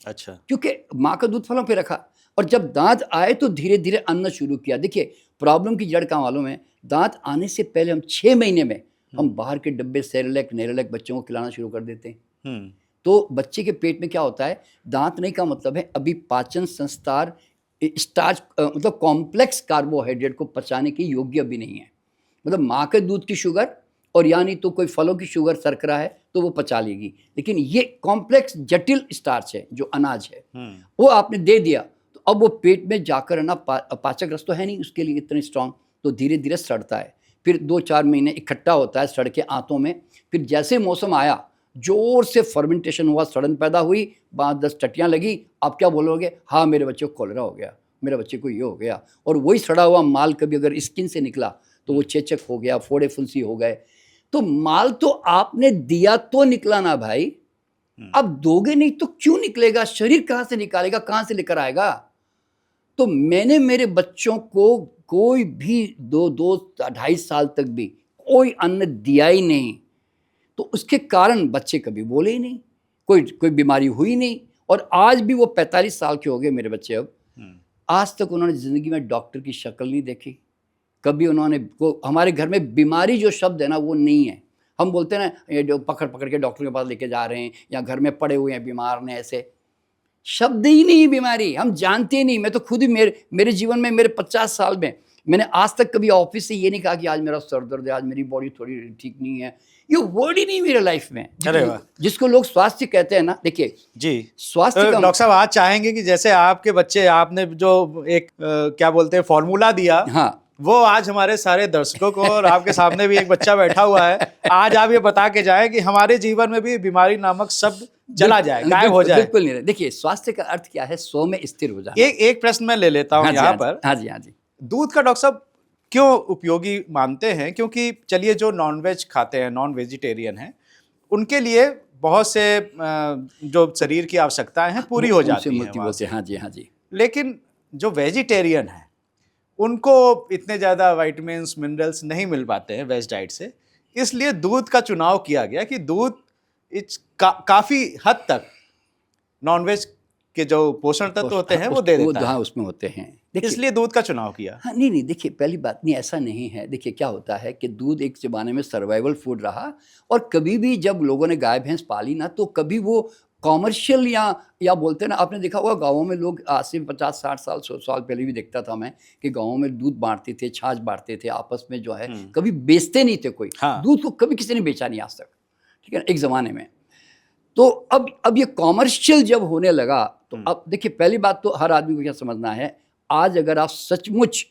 अच्छा। क्योंकि माँ का दूध फलों पे रखा, और जब दांत आए तो धीरे धीरे अन्न शुरू किया। देखिए प्रॉब्लम की जड़ कहाँ मालूम है, दांत आने से पहले हम 6 महीने में हम बाहर के डब्बे सेरेलैक बच्चों को खिलाना शुरू कर देते हैं। तो बच्चे के पेट में क्या होता है, दांत नहीं का मतलब है अभी पाचन संस्थान स्टार्च मतलब कॉम्प्लेक्स कार्बोहाइड्रेट को पचाने के योग्य भी नहीं है। मतलब माँ के दूध की शुगर और यानी तो कोई फलों की शुगर शर्करा है तो वो पचा लेगी, लेकिन ये कॉम्प्लेक्स जटिल स्टार्च है जो अनाज है वो आपने दे दिया तो अब वो पेट में जाकर है ना, पाचक रस तो है नहीं उसके लिए इतने स्ट्रांग, तो धीरे धीरे सड़ता है, फिर 2-4 महीने इकट्ठा होता है सड़ के आंतों में, फिर जैसे मौसम आया जोर से फर्मेंटेशन हुआ, सड़न पैदा हुई, 5-10 टट्टियाँ लगी, आप क्या बोलोगे, हाँ मेरे बच्चे को कोलेरा हो गया, मेरे बच्चे को ये हो गया। और वही सड़ा हुआ माल कभी अगर स्किन से निकला तो वो चेचक हो गया, फोड़े फुंसी हो गए। तो माल तो आपने दिया तो निकला ना भाई, अब दोगे नहीं तो क्यों निकलेगा, शरीर कहाँ से निकालेगा, कहाँ से लेकर आएगा। तो मैंने मेरे बच्चों को कोई भी 2-2-2.5 साल तक भी कोई अन्न दिया ही नहीं, तो उसके कारण बच्चे कभी बोले ही नहीं, कोई बीमारी हुई नहीं। और आज भी वो 45 साल के हो गए मेरे बच्चे, अब आज तक उन्होंने ज़िंदगी में डॉक्टर की शक्ल नहीं देखी, कभी उन्होंने हमारे घर में बीमारी जो शब्द है ना वो नहीं है। हम बोलते हैं ना ये जो पकड़ के डॉक्टर के पास लेके जा रहे हैं या घर में पड़े हुए हैं बीमार ने, ऐसे शब्द ही नहीं बीमारी, हम जानते ही नहीं। मैं तो खुद ही मेरे जीवन में मेरे 50 साल में मैंने आज तक कभी ऑफिस से ये नहीं कहा कि आज मेरा सर दर्द है, आज मेरी बॉडी थोड़ी ठीक नहीं है, ये वर्ड ही नहीं मेरे लाइफ में। अरे वाह। जिसको लोग स्वास्थ्य कहते हैं ना, देखिए जी, स्वास्थ्य तो का डॉक्टर साहब आज चाहेंगे कि जैसे आपके बच्चे, आपने जो एक क्या बोलते हैं फॉर्मूला दिया, हाँ, वो आज हमारे सारे दर्शकों को, और आपके सामने भी एक बच्चा बैठा हुआ है, आज आप ये बता के जाएं कि हमारे जीवन में भी बीमारी नामक शब्द चला जाए, गायब हो जाए। बिल्कुल नहीं। देखिए स्वास्थ्य का अर्थ क्या है, 100 में स्थिर हो जाना। एक प्रश्न मैं ले लेता हूँ यहाँ पर। हाँ जी, हाँ जी। दूध का डॉक्टर साहब क्यों उपयोगी मानते हैं? क्योंकि चलिए जो नॉनवेज खाते हैं, नॉन वेजिटेरियन हैं, उनके लिए बहुत से जो शरीर की आवश्यकताएं हैं पूरी हो जाती हैं वहाँ से। हाँ जी, हाँ जी। लेकिन जो वेजिटेरियन है उनको इतने ज़्यादा विटामिन्स मिनरल्स नहीं मिल पाते हैं वेज डाइट से, इसलिए दूध का चुनाव किया गया कि दूध काफ़ी हद तक नॉनवेज के जो पोषण तत्व होते हैं वो दे देता है। हाँ, उसमें होते हैं, इसलिए दूध का चुनाव किया। हाँ, नहीं, देखिए पहली बात नहीं, ऐसा नहीं है। देखिए क्या होता है कि दूध एक ज़माने में सर्वाइवल फूड रहा, और कभी भी जब लोगों ने गाय भैंस पाली ना, तो कभी वो कॉमर्शियल या बोलते हैं ना, आपने देखा होगा गाँवों में लोग आज से 50-60 साल 100 साल पहले भी देखता था मैं कि गाँवों में दूध बांटते थे, छाछ बांटते थे आपस में, जो है कभी बेचते नहीं थे कोई। हाँ। दूध को कभी किसी ने बेचा नहीं आज तक, ठीक है ना, एक ज़माने में। तो अब ये कॉमर्शियल जब होने लगा, तो अब देखिए पहली बात तो हर आदमी को क्या समझना है, आज अगर आप सचमुच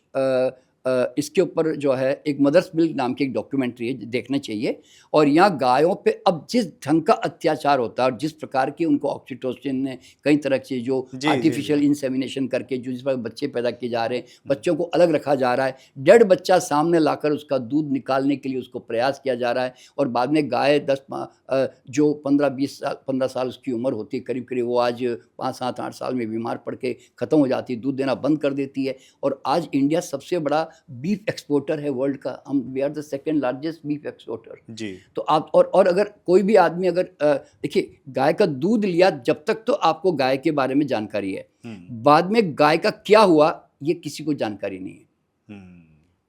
इसके ऊपर जो है एक मदर्स मिल्क नाम की एक डॉक्यूमेंट्री है, देखना चाहिए। और यहाँ गायों पे अब जिस ढंग का अत्याचार होता है, और जिस प्रकार की उनको ऑक्सीटोसिन ने कई तरह की जो आर्टिफिशियल इंसेमिनेशन करके जो जिस पर बच्चे पैदा किए जा रहे हैं, बच्चों को अलग रखा जा रहा है, डेड बच्चा सामने लाकर उसका दूध निकालने के लिए उसको प्रयास किया जा रहा है, और बाद में गाय 10 जो 15 साल उसकी उम्र होती है करीब करीब, वो आज 5, 7, 8 साल में बीमार पड़ के ख़त्म हो जाती है, दूध देना बंद कर देती है। और आज इंडिया सबसे बड़ा बीफ एक्सपोर्टर है वर्ल्ड का, हम we are the second largest beef exporter जी। तो आप और अगर कोई भी आदमी अगर देखिए गाय का दूध लिया, जब तक तो आपको गाय के बारे में जानकारी है, बाद में गाय का क्या हुआ ये किसी को जानकारी नहीं है।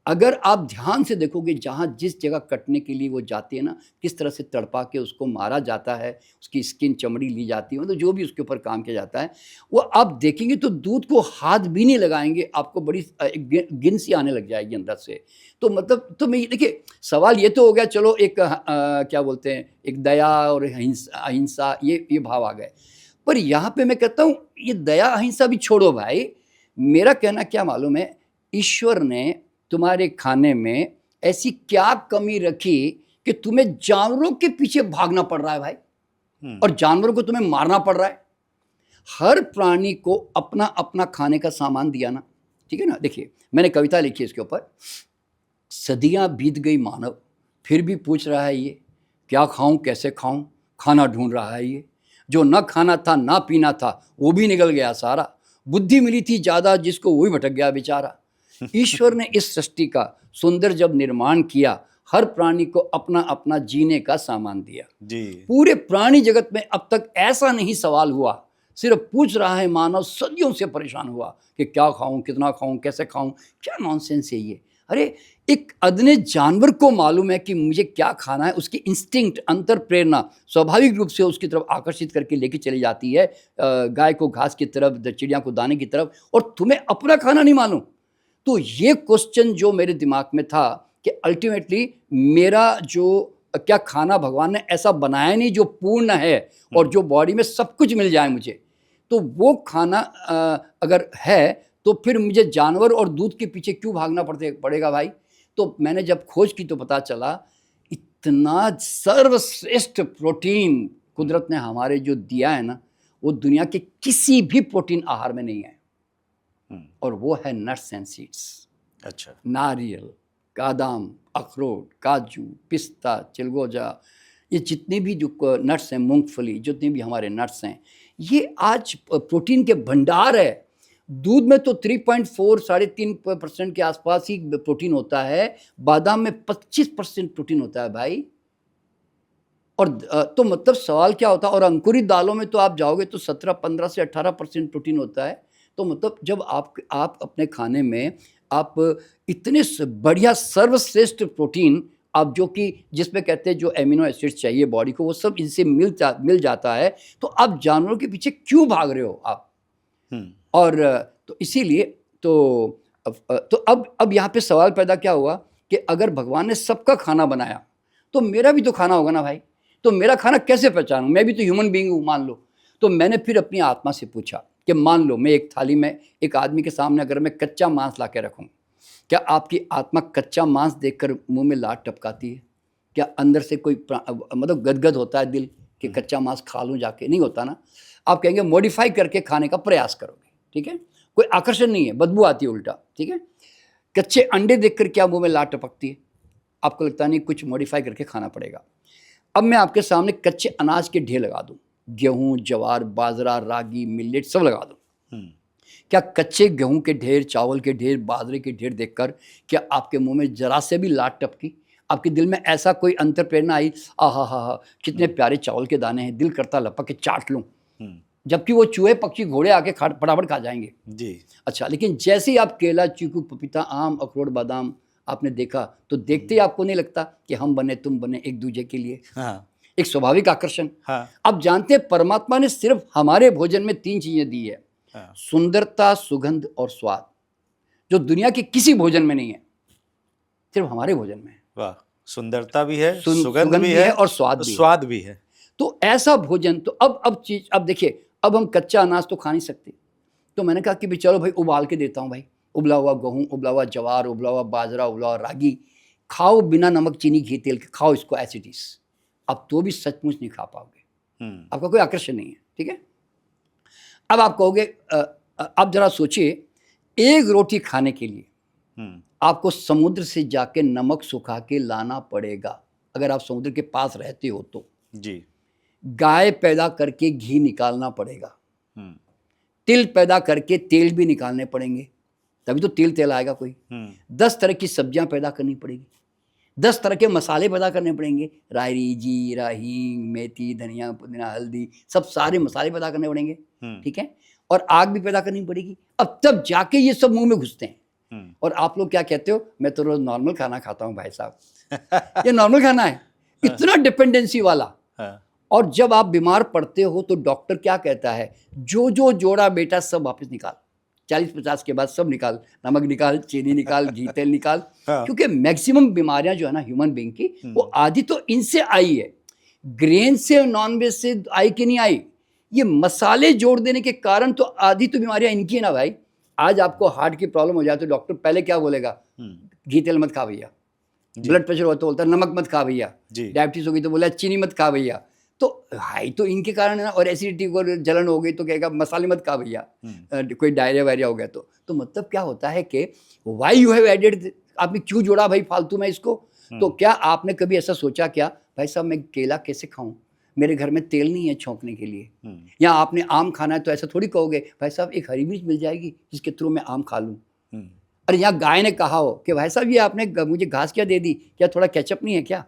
अगर आप ध्यान से देखोगे, जहाँ जिस जगह कटने के लिए वो जाती है ना, किस तरह से तड़पा के उसको मारा जाता है, उसकी स्किन चमड़ी ली जाती है, मतलब जो भी उसके ऊपर काम किया जाता है, वो आप देखेंगे तो दूध को हाथ भी नहीं लगाएंगे, आपको बड़ी गिन सी आने लग जाएगी अंदर से। तो मतलब तो मैं देखिए सवाल ये तो हो गया, चलो एक क्या बोलते हैं, एक दया और अहिंसा ये भाव आ गए। पर यहाँ पे मैं कहता हूँ ये दया अहिंसा भी छोड़ो भाई, मेरा कहना क्या मालूम है, ईश्वर ने तुम्हारे खाने में ऐसी क्या कमी रखी कि तुम्हें जानवरों के पीछे भागना पड़ रहा है भाई, और जानवरों को तुम्हें मारना पड़ रहा है। हर प्राणी को अपना अपना खाने का सामान दिया ना, ठीक है ना। देखिए मैंने कविता लिखी है इसके ऊपर, सदियां बीत गई मानव फिर भी पूछ रहा है ये, क्या खाऊं कैसे खाऊं, खाना ढूंढ रहा है ये, जो न खाना था ना पीना था वो भी निकल गया सारा, बुद्धि मिली थी ज़्यादा जिसको वही भटक गया बेचारा। ईश्वर ने इस सृष्टि का सुंदर जब निर्माण किया, हर प्राणी को अपना अपना जीने का सामान दिया जी। पूरे प्राणी जगत में अब तक ऐसा नहीं सवाल हुआ, सिर्फ पूछ रहा है मानव, सदियों से परेशान हुआ कि क्या खाऊं, कितना खाऊं, कैसे खाऊं, क्या नॉनसेंस है ये। अरे एक अदने जानवर को मालूम है कि मुझे क्या खाना है, उसकी इंस्टिंक्ट अंतर प्रेरणा स्वाभाविक रूप से उसकी तरफ आकर्षित करके लेके चली जाती है, गाय को घास की तरफ, चिड़िया को दाने की तरफ, और तुम्हें अपना खाना नहीं मालूम। तो ये क्वेश्चन जो मेरे दिमाग में था कि अल्टीमेटली मेरा जो क्या खाना भगवान ने ऐसा बनाया नहीं जो पूर्ण है और जो बॉडी में सब कुछ मिल जाए मुझे, तो वो खाना अगर है तो फिर मुझे जानवर और दूध के पीछे क्यों भागना पड़ेगा भाई। तो मैंने जब खोज की तो पता चला इतना सर्वश्रेष्ठ प्रोटीन कुदरत ने हमारे जो दिया है ना, वो दुनिया के किसी भी प्रोटीन आहार में नहीं है, और वो है नट्स एंड सीड्स। अच्छा। नारियल, बादाम, अखरोट, काजू, पिस्ता, चिलगोजा, ये जितने भी जो नट्स हैं, मूंगफली, जितने भी हमारे नट्स हैं, ये आज प्रोटीन के भंडार है। दूध में तो 3.4 3.5% के आसपास ही प्रोटीन होता है, बादाम में 25% प्रोटीन होता है भाई। और तो मतलब सवाल क्या होता है, और अंकुरित दालों में तो आप जाओगे तो 15 से 18% प्रोटीन होता है। तो मतलब जब आप अपने खाने में आप इतने बढ़िया सर्वश्रेष्ठ प्रोटीन आप जो कि जिसमें कहते हैं जो एमिनो एसिड्स चाहिए बॉडी को, वो सब इनसे मिल जाता है, तो आप जानवरों के पीछे क्यों भाग रहे हो आप। और तो इसीलिए तो तो अब यहाँ पे सवाल पैदा क्या हुआ कि अगर भगवान ने सबका खाना बनाया तो मेरा भी तो खाना होगा ना भाई, तो मेरा खाना कैसे पहचानूं, मैं भी तो ह्यूमन बीइंग हूँ मान लो। तो मैंने फिर अपनी आत्मा से पूछा कि मान लो मैं एक थाली में एक आदमी के सामने अगर मैं कच्चा मांस ला के रखूँ, क्या आपकी आत्मा कच्चा मांस देखकर मुंह में लात टपकाती है? क्या अंदर से कोई मतलब गदगद होता है दिल कि कच्चा मांस खा लूँ जाके? नहीं होता ना। आप कहेंगे मॉडिफाई करके खाने का प्रयास करोगे, ठीक है, कोई आकर्षण नहीं है, बदबू आती है उल्टा, ठीक है। कच्चे अंडे देखकर क्या मुंह में लात टपकती है? आपको लगता नहीं, कुछ मॉडिफाई करके खाना पड़ेगा। अब मैं आपके सामने कच्चे अनाज के ढेर लगा दूं, गेहूं, ज्वार, बाजरा, रागी, मिलेट सब लगा दूं, क्या कच्चे गेहूं के ढेर, चावल के ढेर, बाजरे के ढेर देखकर क्या आपके मुंह में जरा से भी लात टपकी? आपके दिल में ऐसा कोई अंतर प्रेरणा आई, आहा हा हा कितने प्यारे चावल के दाने हैं, दिल करता लपक के चाट लूं, जबकि वो चूहे, पक्षी, घोड़े आके फटाफट खा जाएंगे जी। अच्छा, लेकिन जैसे ही आप केला, चीकू, पपीता, आम, अखरोट, बादाम आपने देखा तो देखते ही आपको नहीं लगता कि हम बने तुम बने एक दूसरे के लिए? हाँ। एक स्वाभाविक आकर्षण। हाँ। अब जानते हैं परमात्मा ने सिर्फ हमारे भोजन में 3 चीजें दी है। हाँ। सुंदरता, सुगंध और स्वाद, जो दुनिया के किसी भोजन में नहीं है, सिर्फ हमारे भोजन में है। वाह, सुंदरता भी है, सुगंध भी है और स्वाद भी है। तो ऐसा भोजन, तो अब देखिए, अब हम कच्चा अनाज तो खा नहीं सकते, तो मैंने कहा कि चलो भाई उबाल के देता हूँ भाई, उबला हुआ गेहूँ, उबला हुआ ज्वार, उबला हुआ बाजरा, उबला हुआ रागी, खाओ बिना नमक, चीनी, घी, तेल के खाओ इसको एज इट इज। अब तो भी सचमुच नहीं खा पाओगे, आपका कोई आकर्षण नहीं है, ठीक है। अब आप कहोगे, अब जरा सोचिए, एक रोटी खाने के लिए आपको समुद्र से जाके नमक सुखा के लाना पड़ेगा, अगर आप समुद्र के पास रहते हो तो जी। गाय पैदा करके घी निकालना पड़ेगा, तिल पैदा करके तेल भी निकालने पड़ेंगे, तभी तो तेल आएगा कोई। 10 तरह की सब्जियां पैदा करनी पड़ेगी, 10 तरह के मसाले पैदा करने पड़ेंगे, राई, जीरा, हींग, मेथी, धनिया, पुदीना, हल्दी, सब सारे मसाले पैदा करने पड़ेंगे, ठीक है, और आग भी पैदा करनी पड़ेगी। अब तब जाके ये सब मुंह में घुसते हैं। और आप लोग क्या कहते हो, मैं तो रोज नॉर्मल खाना खाता हूँ भाई साहब। ये नॉर्मल खाना है, इतना डिपेंडेंसी वाला। और जब आप बीमार पड़ते हो तो डॉक्टर क्या कहता है, जो जोड़ा बेटा सब वापस निकाल, 40-50 के बाद सब निकाल, नमक निकाल, चीनी निकाल, घी, तेल निकाल। क्योंकि मैक्सिमम बीमारियां जो है ना ह्यूमन बीइंग की, वो आधी तो इनसे आई है, ग्रेन से, नॉनवेज से आई कि नहीं आई, ये मसाले जोड़ देने के कारण तो आधी तो बीमारियां इनकी है ना भाई। आज आपको हार्ट की प्रॉब्लम हो जाए तो डॉक्टर पहले क्या बोलेगा, घी तेल मत खा भैया। ब्लड प्रेशर हो तो बोलता है नमक मत खा भैया। डायबिटीज होगी तो बोला चीनी मत खा भैया। तो हाई तो इनके कारण है ना, और एसिडिटी को जलन हो गई तो कहेगा मसाले मत खा भैया। कोई डायरिया वायरिया हो गया तो मतलब क्या होता है कि वाई यू हैव एडेड, आपने क्यों जोड़ा भाई फालतू में इसको। तो क्या आपने कभी ऐसा सोचा क्या, भाई साहब मैं केला कैसे खाऊं, मेरे घर में तेल नहीं है छौंकने के लिए। या आपने आम खाना है तो ऐसा थोड़ी कहोगे भाई साहब एक हरी मिर्च मिल जाएगी जिसके थ्रू मैं आम खा लूँ। अरे यहाँ गाय ने कहा हो कि भाई साहब ये आपने मुझे घास क्या दे दी, क्या थोड़ा केचप नहीं है क्या।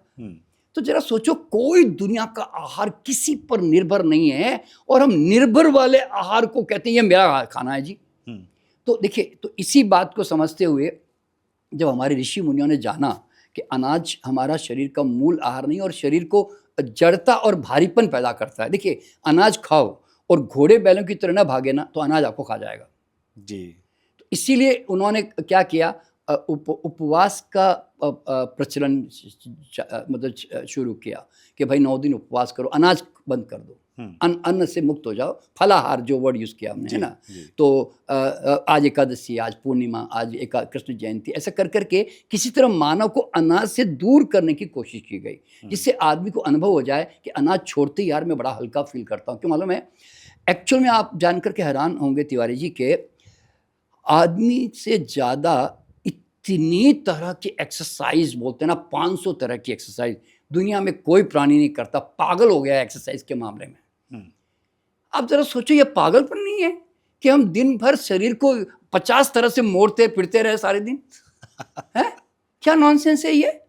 तो जरा सोचो, कोई दुनिया का आहार किसी पर निर्भर नहीं है, और हम निर्भर वाले आहार को कहते हैं ये मेरा खाना है जी। तो देखिए, तो इसी बात को समझते हुए जब हमारे ऋषि मुनियों ने जाना कि अनाज हमारा शरीर का मूल आहार नहीं और शरीर को जड़ता और भारीपन पैदा करता है। देखिए, अनाज खाओ और घोड़े बैलों की तरह ना भागे ना, तो अनाज आपको खा जाएगा जी। तो इसीलिए उन्होंने क्या किया, उपवास का प्रचलन मतलब शुरू किया कि भाई 9 दिन उपवास करो, अनाज बंद कर दो, अन्न से मुक्त हो जाओ, फलाहार जो वर्ड यूज किया हमने, है ना। तो आज एकादशी, आज पूर्णिमा, आज कृष्ण जयंती, ऐसा कर करके किसी तरह मानव को अनाज से दूर करने की कोशिश की गई, जिससे आदमी को अनुभव हो जाए कि अनाज छोड़ते ही यार मैं बड़ा हल्का फील करता हूँ। क्यों मालूम है, एक्चुअल में आप जानकर के हैरान होंगे तिवारी जी के आदमी से ज़्यादा इतनी तरह की एक्सरसाइज, बोलते हैं ना 500 तरह की एक्सरसाइज दुनिया में कोई प्राणी नहीं करता, पागल हो गया है एक्सरसाइज के मामले में। आप जरा सोचो, ये पागलपन नहीं है कि हम दिन भर शरीर को 50 तरह से मोड़ते फिरते रहे सारे दिन। है क्या नॉनसेंस है ये।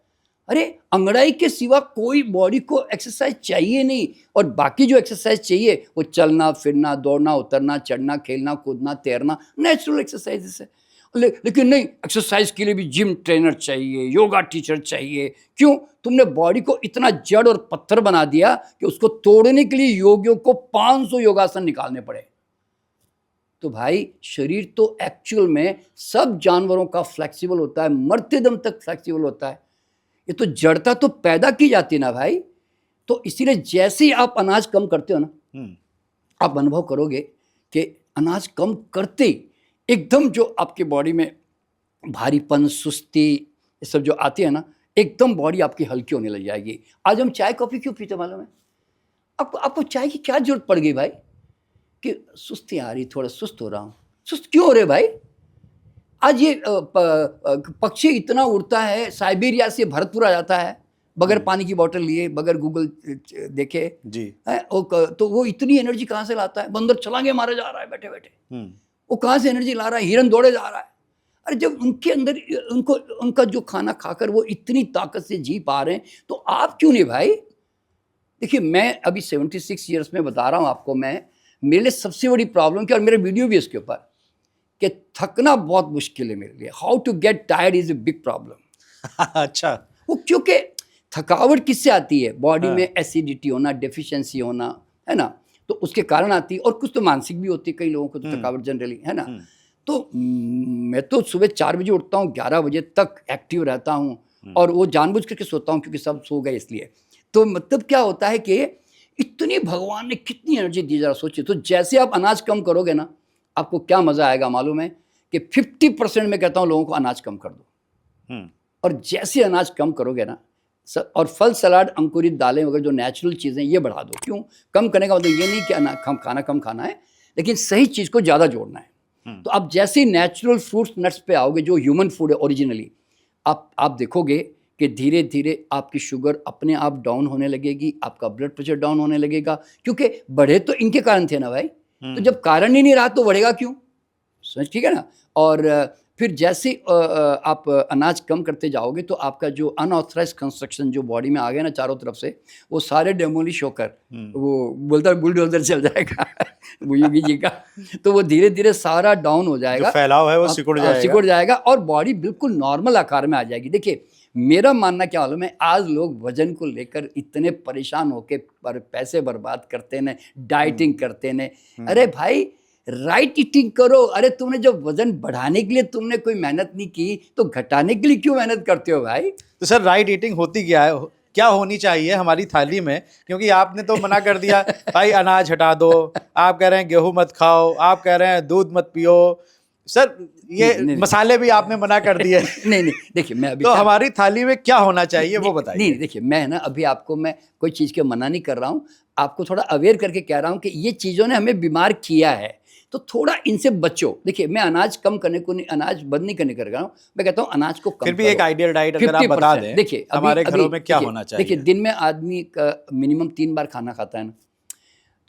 अरे अंगड़ाई के सिवा कोई बॉडी को एक्सरसाइज चाहिए नहीं, और बाकी जो एक्सरसाइज चाहिए वो चलना फिरना, दौड़ना उतरना, चढ़ना, खेलना कूदना, तैरना, नेचुरल एक्सरसाइज है। लेकिन नहीं, एक्सरसाइज के लिए भी जिम ट्रेनर चाहिए, योगा टीचर चाहिए। क्यों? तुमने बॉडी को इतना जड़ और पत्थर बना दिया कि उसको तोड़ने के लिए योगियों को 500 योगासन निकालने पड़े। तो भाई शरीर तो एक्चुअल में सब जानवरों का फ्लेक्सिबल होता है, मरते दम तक फ्लेक्सिबल होता है। ये तो जड़ता तो पैदा की जाती है ना भाई। तो इसीलिए जैसे ही आप अनाज कम करते हो ना, आप अनुभव करोगे कि अनाज कम करते ही एकदम जो आपके बॉडी में भारीपन, सुस्ती, ये सब जो आती है ना, एकदम बॉडी आपकी हल्की होने लग जाएगी। आज हम चाय कॉफ़ी क्यों पीते मालूम है? आपको चाय की क्या जरूरत पड़ गई भाई? कि सुस्ती आ रही, थोड़ा सुस्त हो रहा हूँ। सुस्त क्यों हो रहे भाई? आज ये पक्षी इतना उड़ता है, साइबेरिया से भरतपुर आ जाता है बगैर पानी की बोतल लिए, बगैर गूगल देखे जी है। तो वो इतनी एनर्जी कहाँ से लाता है? बंदर छलांगे मारे जा रहा है बैठे बैठे, वो कहाँ से एनर्जी ला रहा है? हिरन दौड़े जा रहा है। अरे जब उनके अंदर उनका जो खाना खाकर वो इतनी ताकत से जी पा रहे हैं, तो आप क्यों नहीं भाई? देखिए, मैं अभी 76 ईयर्स में बता रहा हूँ आपको, मैं मेरे लिए सबसे बड़ी प्रॉब्लम क्या, और मेरे वीडियो भी इसके ऊपर, कि थकना बहुत मुश्किल है मेरे लिए। How to get tired is a big problem. अच्छा, वो क्योंकि थकावट किससे आती है? बॉडी में एसिडिटी होना, डेफिशिएंसी होना, है ना, तो उसके कारण आती है। और कुछ तो मानसिक भी होती है, कई लोगों को तो थकावट जनरली, है ना। तो मैं तो सुबह 4 बजे उठता हूँ, 11 बजे तक एक्टिव रहता हूँ, और वो जानबूझ करके सोता हूँ क्योंकि सब सो गए इसलिए। तो मतलब क्या होता है कि इतनी भगवान ने कितनी एनर्जी दी, जरा सोचिए। तो जैसे आप अनाज कम करोगे ना, आपको क्या मजा आएगा मालूम है? कि 50% में कहता हूँ लोगों को अनाज कम कर दो। और जैसे अनाज कम करोगे ना, और फल, सलाद, अंकुरित दालें वगैरह जो नेचुरल चीज़ें, ये बढ़ा दो। क्यों? कम करने का मतलब ये नहीं कि खाना कम खाना है, लेकिन सही चीज़ को ज़्यादा जोड़ना है। तो आप जैसे नेचुरल फ्रूट्स, नट्स पे आओगे, जो ह्यूमन फूड है ओरिजिनली, आप देखोगे कि धीरे धीरे आपकी शुगर अपने आप डाउन होने लगेगी, आपका ब्लड प्रेशर डाउन होने लगेगा। क्योंकि बढ़े तो इनके कारण थे ना भाई। तो जब कारण ही नहीं रहा तो बढ़ेगा क्यों? समझ, ठीक है ना। और फिर जैसे आप अनाज कम करते जाओगे, तो आपका जो अनऑथराइज कंस्ट्रक्शन जो बॉडी में आ गया ना चारों तरफ से, वो सारे डेमोलिश होकर, वो बोलता है बुलडोजर चल जाएगा वो योगी जी का। तो वो धीरे धीरे सारा डाउन हो जाएगा, जो फैलाव है वो सिकुड़ जाएगा और बॉडी बिल्कुल नॉर्मल आकार में आ जाएगी। देखिए, मेरा मानना क्या मालूम है, आज लोग वजन को लेकर इतने परेशान होके पैसे बर्बाद करते ने, डाइटिंग करते ने। अरे भाई, राइट ईटिंग करो। अरे तुमने जब वजन बढ़ाने के लिए तुमने कोई मेहनत नहीं की, तो घटाने के लिए क्यों मेहनत करते हो भाई? तो सर, राइट ईटिंग होती क्या है, क्या होनी चाहिए हमारी थाली में? क्योंकि आपने तो मना कर दिया भाई अनाज हटा दो, आप कह रहे हैं गेहूं मत खाओ, आप कह रहे हैं दूध मत पियो। सर, ये नहीं, मसाले भी आपने मना कर दिए। नहीं, देखिए, मैं अभी तो हमारी थाली में क्या होना चाहिए वो बताइए। नहीं, देखिए, मैं ना अभी आपको मैं कोई चीज़ के मना नहीं कर रहा हूँ, आपको थोड़ा अवेयर करके कह रहा हूँ कि ये चीज़ों ने हमें बीमार किया है, तो थोड़ा इनसे बचो। देखिए, मैं अनाज कम करने को नहीं, अनाज बंद नहीं करने कर रहा हूँ, मैं कहता हूँ अनाज को कम फिर भी एक आइडियल डाइट अगर आप बता दें, देखिए हमारे घरों में क्या होना चाहिए। देखिए, दिन में आदमी का मिनिमम 3 बार खाना खाता है ना,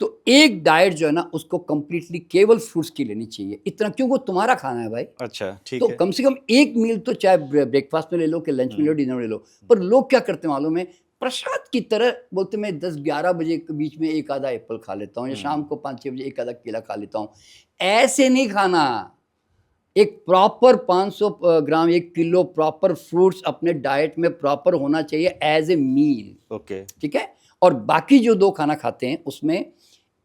तो एक डाइट जो है ना, उसको कंप्लीटली केवल फ्रूट्स की लेनी चाहिए। इतना क्यों? वो तुम्हारा खाना है भाई। अच्छा, ठीक है। तो कम से कम एक मील तो चाहे ब्रेकफास्ट में ले लो, कि लंच में ले लो, डिनर में ले लो। पर लोग क्या करते हैं मालूम है? प्रसाद की तरह बोलते, मैं 10-11 बजे के बीच में एक आधा एप्पल खा लेता हूँ, या शाम को 5-6 बजे एक आधा केला खा लेता हूँ। ऐसे नहीं खाना। एक प्रॉपर 500 ग्राम, 1 किलो प्रॉपर फ्रूट्स अपने डाइट में प्रॉपर होना चाहिए एज ए मील। ओके, ठीक है। और बाकी जो 2 खाना खाते हैं, उसमें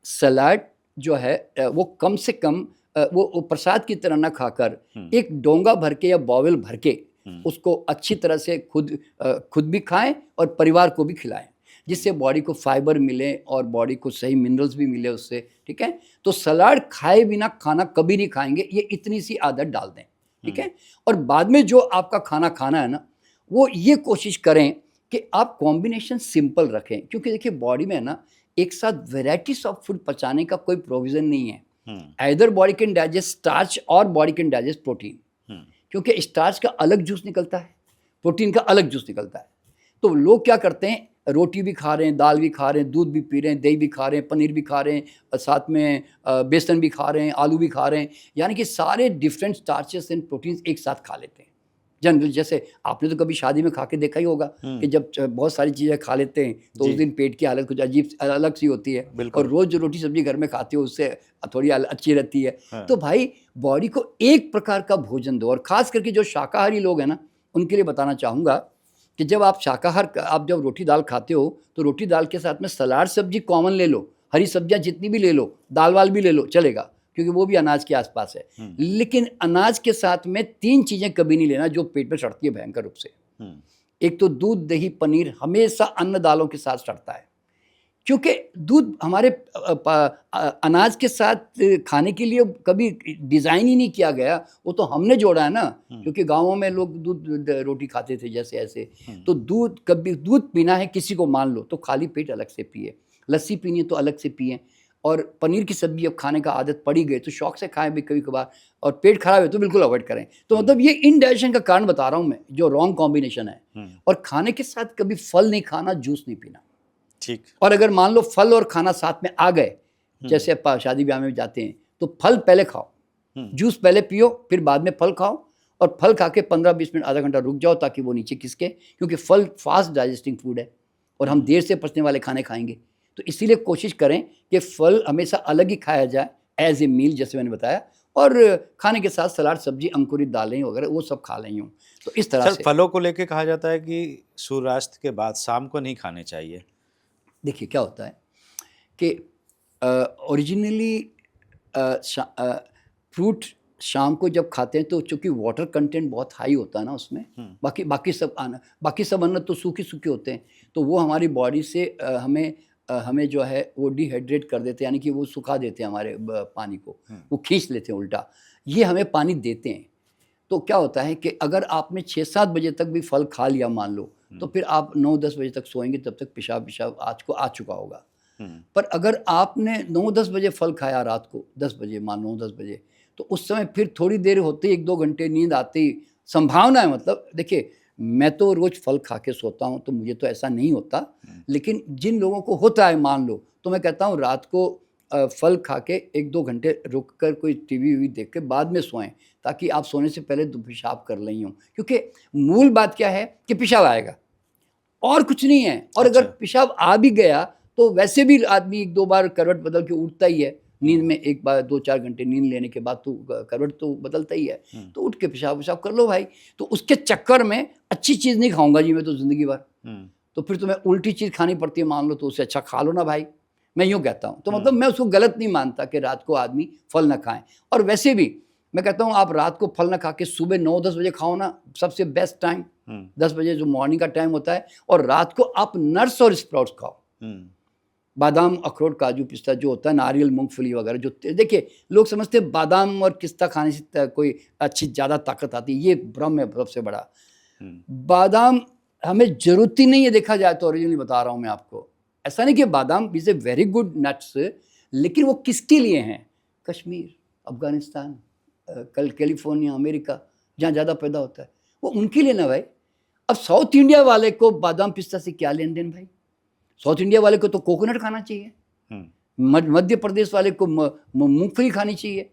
सलाद जो है वो कम से कम वो प्रसाद की तरह ना खाकर एक डोंगा भर के या बाउल भर के उसको अच्छी तरह से खुद भी खाएं और परिवार को भी खिलाएं, जिससे बॉडी को फाइबर मिले और बॉडी को सही मिनरल्स भी मिले उससे। ठीक है। तो सलाद खाए बिना खाना कभी नहीं खाएंगे, ये इतनी सी आदत डाल दें। ठीक है। और बाद में जो आपका खाना खाना है ना, वो ये कोशिश करें कि आप कॉम्बिनेशन सिंपल रखें, क्योंकि देखिए बॉडी में ना एक साथ वेराइटीज ऑफ फूड पचाने का कोई प्रोविजन नहीं है। Either body can digest starch और बॉडी कैन डाइजेस्ट प्रोटीन, क्योंकि स्टार्च का अलग जूस निकलता है, प्रोटीन का अलग जूस निकलता है। तो लोग क्या करते हैं, रोटी भी खा रहे हैं, दाल भी खा रहे हैं, दूध भी पी रहे हैं, दही भी खा रहे हैं, पनीर भी खा रहे हैं, साथ में बेसन भी खा रहे हैं, आलू भी खा रहे हैं, यानी कि सारे डिफरेंट स्टार्चेस एंड प्रोटीन्स एक साथ खा लेते हैं। जनरल, जैसे आपने तो कभी शादी में खा के देखा ही होगा कि जब बहुत सारी चीज़ें खा लेते हैं तो उस दिन पेट की हालत कुछ अजीब अलग सी होती है, और रोज़ जो रोटी सब्जी घर में खाते हो उससे थोड़ी अच्छी रहती है। तो भाई बॉडी को एक प्रकार का भोजन दो, और ख़ास करके जो शाकाहारी लोग हैं ना, उनके लिए बताना चाहूँगा कि जब आप आप जब रोटी दाल खाते हो, तो रोटी दाल के साथ में सलाद सब्जी कॉमन ले लो, हरी सब्जियाँ जितनी भी ले लो, दाल वाल भी ले लो, चलेगा। क्योंकि वो भी अनाज के आसपास है। लेकिन अनाज के साथ में 3 चीज़ें कभी नहीं लेना जो पेट में सड़ती है भयंकर रूप से। एक तो दूध, दही, पनीर हमेशा अन्न दालों के साथ सड़ता है, क्योंकि दूध हमारे अनाज के साथ खाने के लिए कभी डिज़ाइन ही नहीं किया गया, वो तो हमने जोड़ा है ना। क्योंकि गाँवों में लोग दूध रोटी खाते थे जैसे ऐसे, तो दूध कभी दूध पीना है किसी को मान लो तो खाली पेट अलग से पिए, लस्सी पीनी है तो अलग से पिए, और पनीर की सब्जी अब खाने का आदत पड़ी गई तो शौक से खाएं भी कभी कभार, और पेट खराब है तो बिल्कुल अवॉइड करें। तो मतलब ये इनडाइजेशन का कारण बता रहा हूँ मैं, जो रॉन्ग कॉम्बिनेशन है। और खाने के साथ कभी फल नहीं खाना, जूस नहीं पीना। ठीक। और अगर मान लो फल और खाना साथ में आ गए, जैसे आप शादी ब्याह में जाते हैं तो फल पहले खाओ, जूस पहले पियो, फिर बाद में फल खाओ, और फल खा के 15-20 मिनट आधा घंटा रुक जाओ ताकि वो नीचे खिसके, क्योंकि फल फास्ट डाइजेस्टिंग फूड है और हम देर से पचने वाले खाने खाएंगे। तो इसीलिए कोशिश करें कि फल हमेशा अलग ही खाया जाए एज ए मील, जैसे मैंने बताया, और खाने के साथ सलाद, सब्जी, अंकुरित दालें वगैरह वो सब खा लें यूँ। तो इस तरह से फलों को लेके कहा जाता है कि सूर्यास्त के बाद शाम को नहीं खाने चाहिए। देखिए क्या होता है कि ओरिजिनली फ्रूट शाम को जब खाते हैं तो चूँकि वाटर कंटेंट बहुत हाई होता है ना उसमें, बाकी सब अन्न तो सूखे सूखे होते हैं, तो वो हमारी बॉडी से हमें जो है वो डिहाइड्रेट कर देते हैं, यानी कि वो सुखा देते हैं हमारे पानी को, वो खींच लेते हैं उल्टा, ये हमें पानी देते हैं। तो क्या होता है कि अगर आपने 6-7 बजे तक भी फल खा लिया मान लो, तो फिर आप 9-10 बजे तक सोएंगे, तब तक पेशाब आ चुका होगा। पर अगर आपने 9-10 बजे फल खाया रात को, 10 बजे मान लो 10 बजे, तो उस समय फिर थोड़ी देर होते ही 1-2 घंटे नींद आते ही संभावना है, मतलब देखिए मैं तो रोज़ फल खा के सोता हूँ तो मुझे तो ऐसा नहीं होता, लेकिन जिन लोगों को होता है मान लो, तो मैं कहता हूँ रात को फल खा के 1-2 घंटे रुक कर कोई टीवी देख के बाद में सोएं, ताकि आप सोने से पहले पेशाब कर लें यूँ, क्योंकि मूल बात क्या है कि पेशाब आएगा और कुछ नहीं है। और अगर पेशाब आ भी गया तो वैसे भी आदमी 1-2 बार करवट बदल के उठता ही है, नींद में एक बार 2-4 घंटे नींद लेने के बाद तो करवट तो बदलता ही है, तो उठ के पेशाब कर लो भाई। तो उसके चक्कर में अच्छी चीज़ नहीं खाऊंगा जी मैं तो ज़िंदगी भर, तो फिर तुम्हें उल्टी चीज़ खानी पड़ती है मान लो, तो उससे अच्छा खा लो ना भाई, मैं यूँ कहता हूँ। तो मतलब मैं उसको गलत नहीं मानता कि रात को आदमी फल ना खाएं, और वैसे भी मैं कहता हूँ आप रात को फल ना खा के सुबह 9-10 बजे खाओ ना, सबसे बेस्ट टाइम 10 बजे जो मॉर्निंग का टाइम होता है, और रात को आप नट्स और स्प्राउट्स खाओ, बादाम, अखरोट, काजू, पिस्ता जो होता है, नारियल, मूंगफली वगैरह। जो देखिए लोग समझते हैं बादाम और पिस्ता खाने से कोई अच्छी ज़्यादा ताकत आती है, ये भ्रम है सबसे बड़ा। बादाम हमें ज़रूरत ही नहीं है, देखा जाए तो ओरिजिनली बता रहा हूँ मैं आपको, ऐसा नहीं कि बादाम is a very good nuts, लेकिन वो किसके लिए हैं? कश्मीर, अफ़गानिस्तान, कैलिफोर्निया, अमेरिका, जहाँ ज़्यादा पैदा होता है, वो उनके लिए ना भाई। अब साउथ इंडिया वाले को बादाम पिस्ता से क्या लेन देन भाई? साउथ इंडिया वाले को तो कोकोनट खाना चाहिए, मध्य प्रदेश वाले को मूंगफली खानी चाहिए,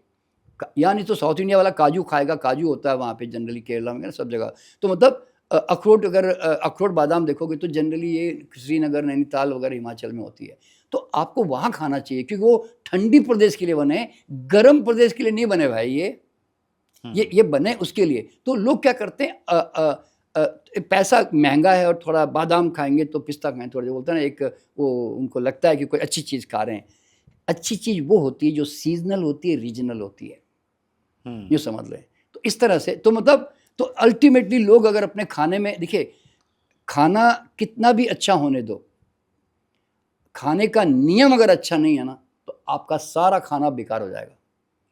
या नहीं तो साउथ इंडिया वाला काजू खाएगा, काजू होता है वहाँ पे जनरली केरला में सब जगह। तो मतलब अखरोट, अगर अखरोट बादाम देखोगे तो जनरली ये श्रीनगर, नैनीताल वगैरह हिमाचल में होती है, तो आपको वहाँ खाना चाहिए, क्योंकि वो ठंडी प्रदेश के लिए बने, गर्म प्रदेश के लिए नहीं बने भाई, ये बने उसके लिए। तो लोग क्या करते हैं, पैसा महंगा है और थोड़ा बादाम खाएंगे तो पिस्ता खाएं, थोड़ा जो बोलते हैं ना, एक वो उनको लगता है कि कोई अच्छी चीज़ खा रहे हैं। अच्छी चीज़ वो होती है जो सीजनल होती है, रीजनल होती है, ये समझ लें। तो इस तरह से तो मतलब तो अल्टीमेटली लोग अगर अपने खाने में, देखिए खाना कितना भी अच्छा होने दो, खाने का नियम अगर अच्छा नहीं है ना, तो आपका सारा खाना बेकार हो जाएगा।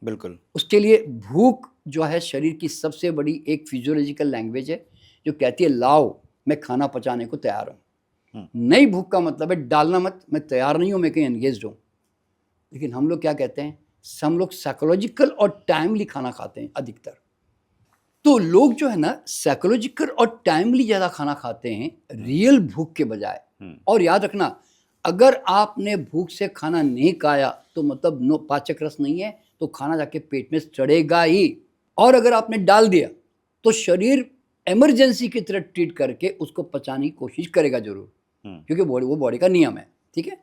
बिल्कुल। उसके लिए भूख जो है शरीर की सबसे बड़ी एक फिजियोलॉजिकल लैंग्वेज है, जो कहती है लाओ मैं खाना पचाने को तैयार हूँ। नई भूख का मतलब है डालना मत, मैं तैयार नहीं हूँ, मैं कहीं एंगेज हूँ। लेकिन हम लोग क्या कहते हैं, हम लोग साइकोलॉजिकल और टाइमली खाना खाते हैं अधिकतर। तो लोग जो है ना साइकोलॉजिकल और टाइमली ज़्यादा खाना खाते हैं रियल भूख के बजाय। और याद रखना, अगर आपने भूख से खाना नहीं खाया तो मतलब पाचक रस नहीं है, तो खाना जाके पेट में सड़ेगा ही। और अगर आपने डाल दिया तो शरीर इमरजेंसी की तरह ट्रीट करके उसको पचाने की कोशिश करेगा जरूर, क्योंकि वो बॉडी का नियम है, ठीक है।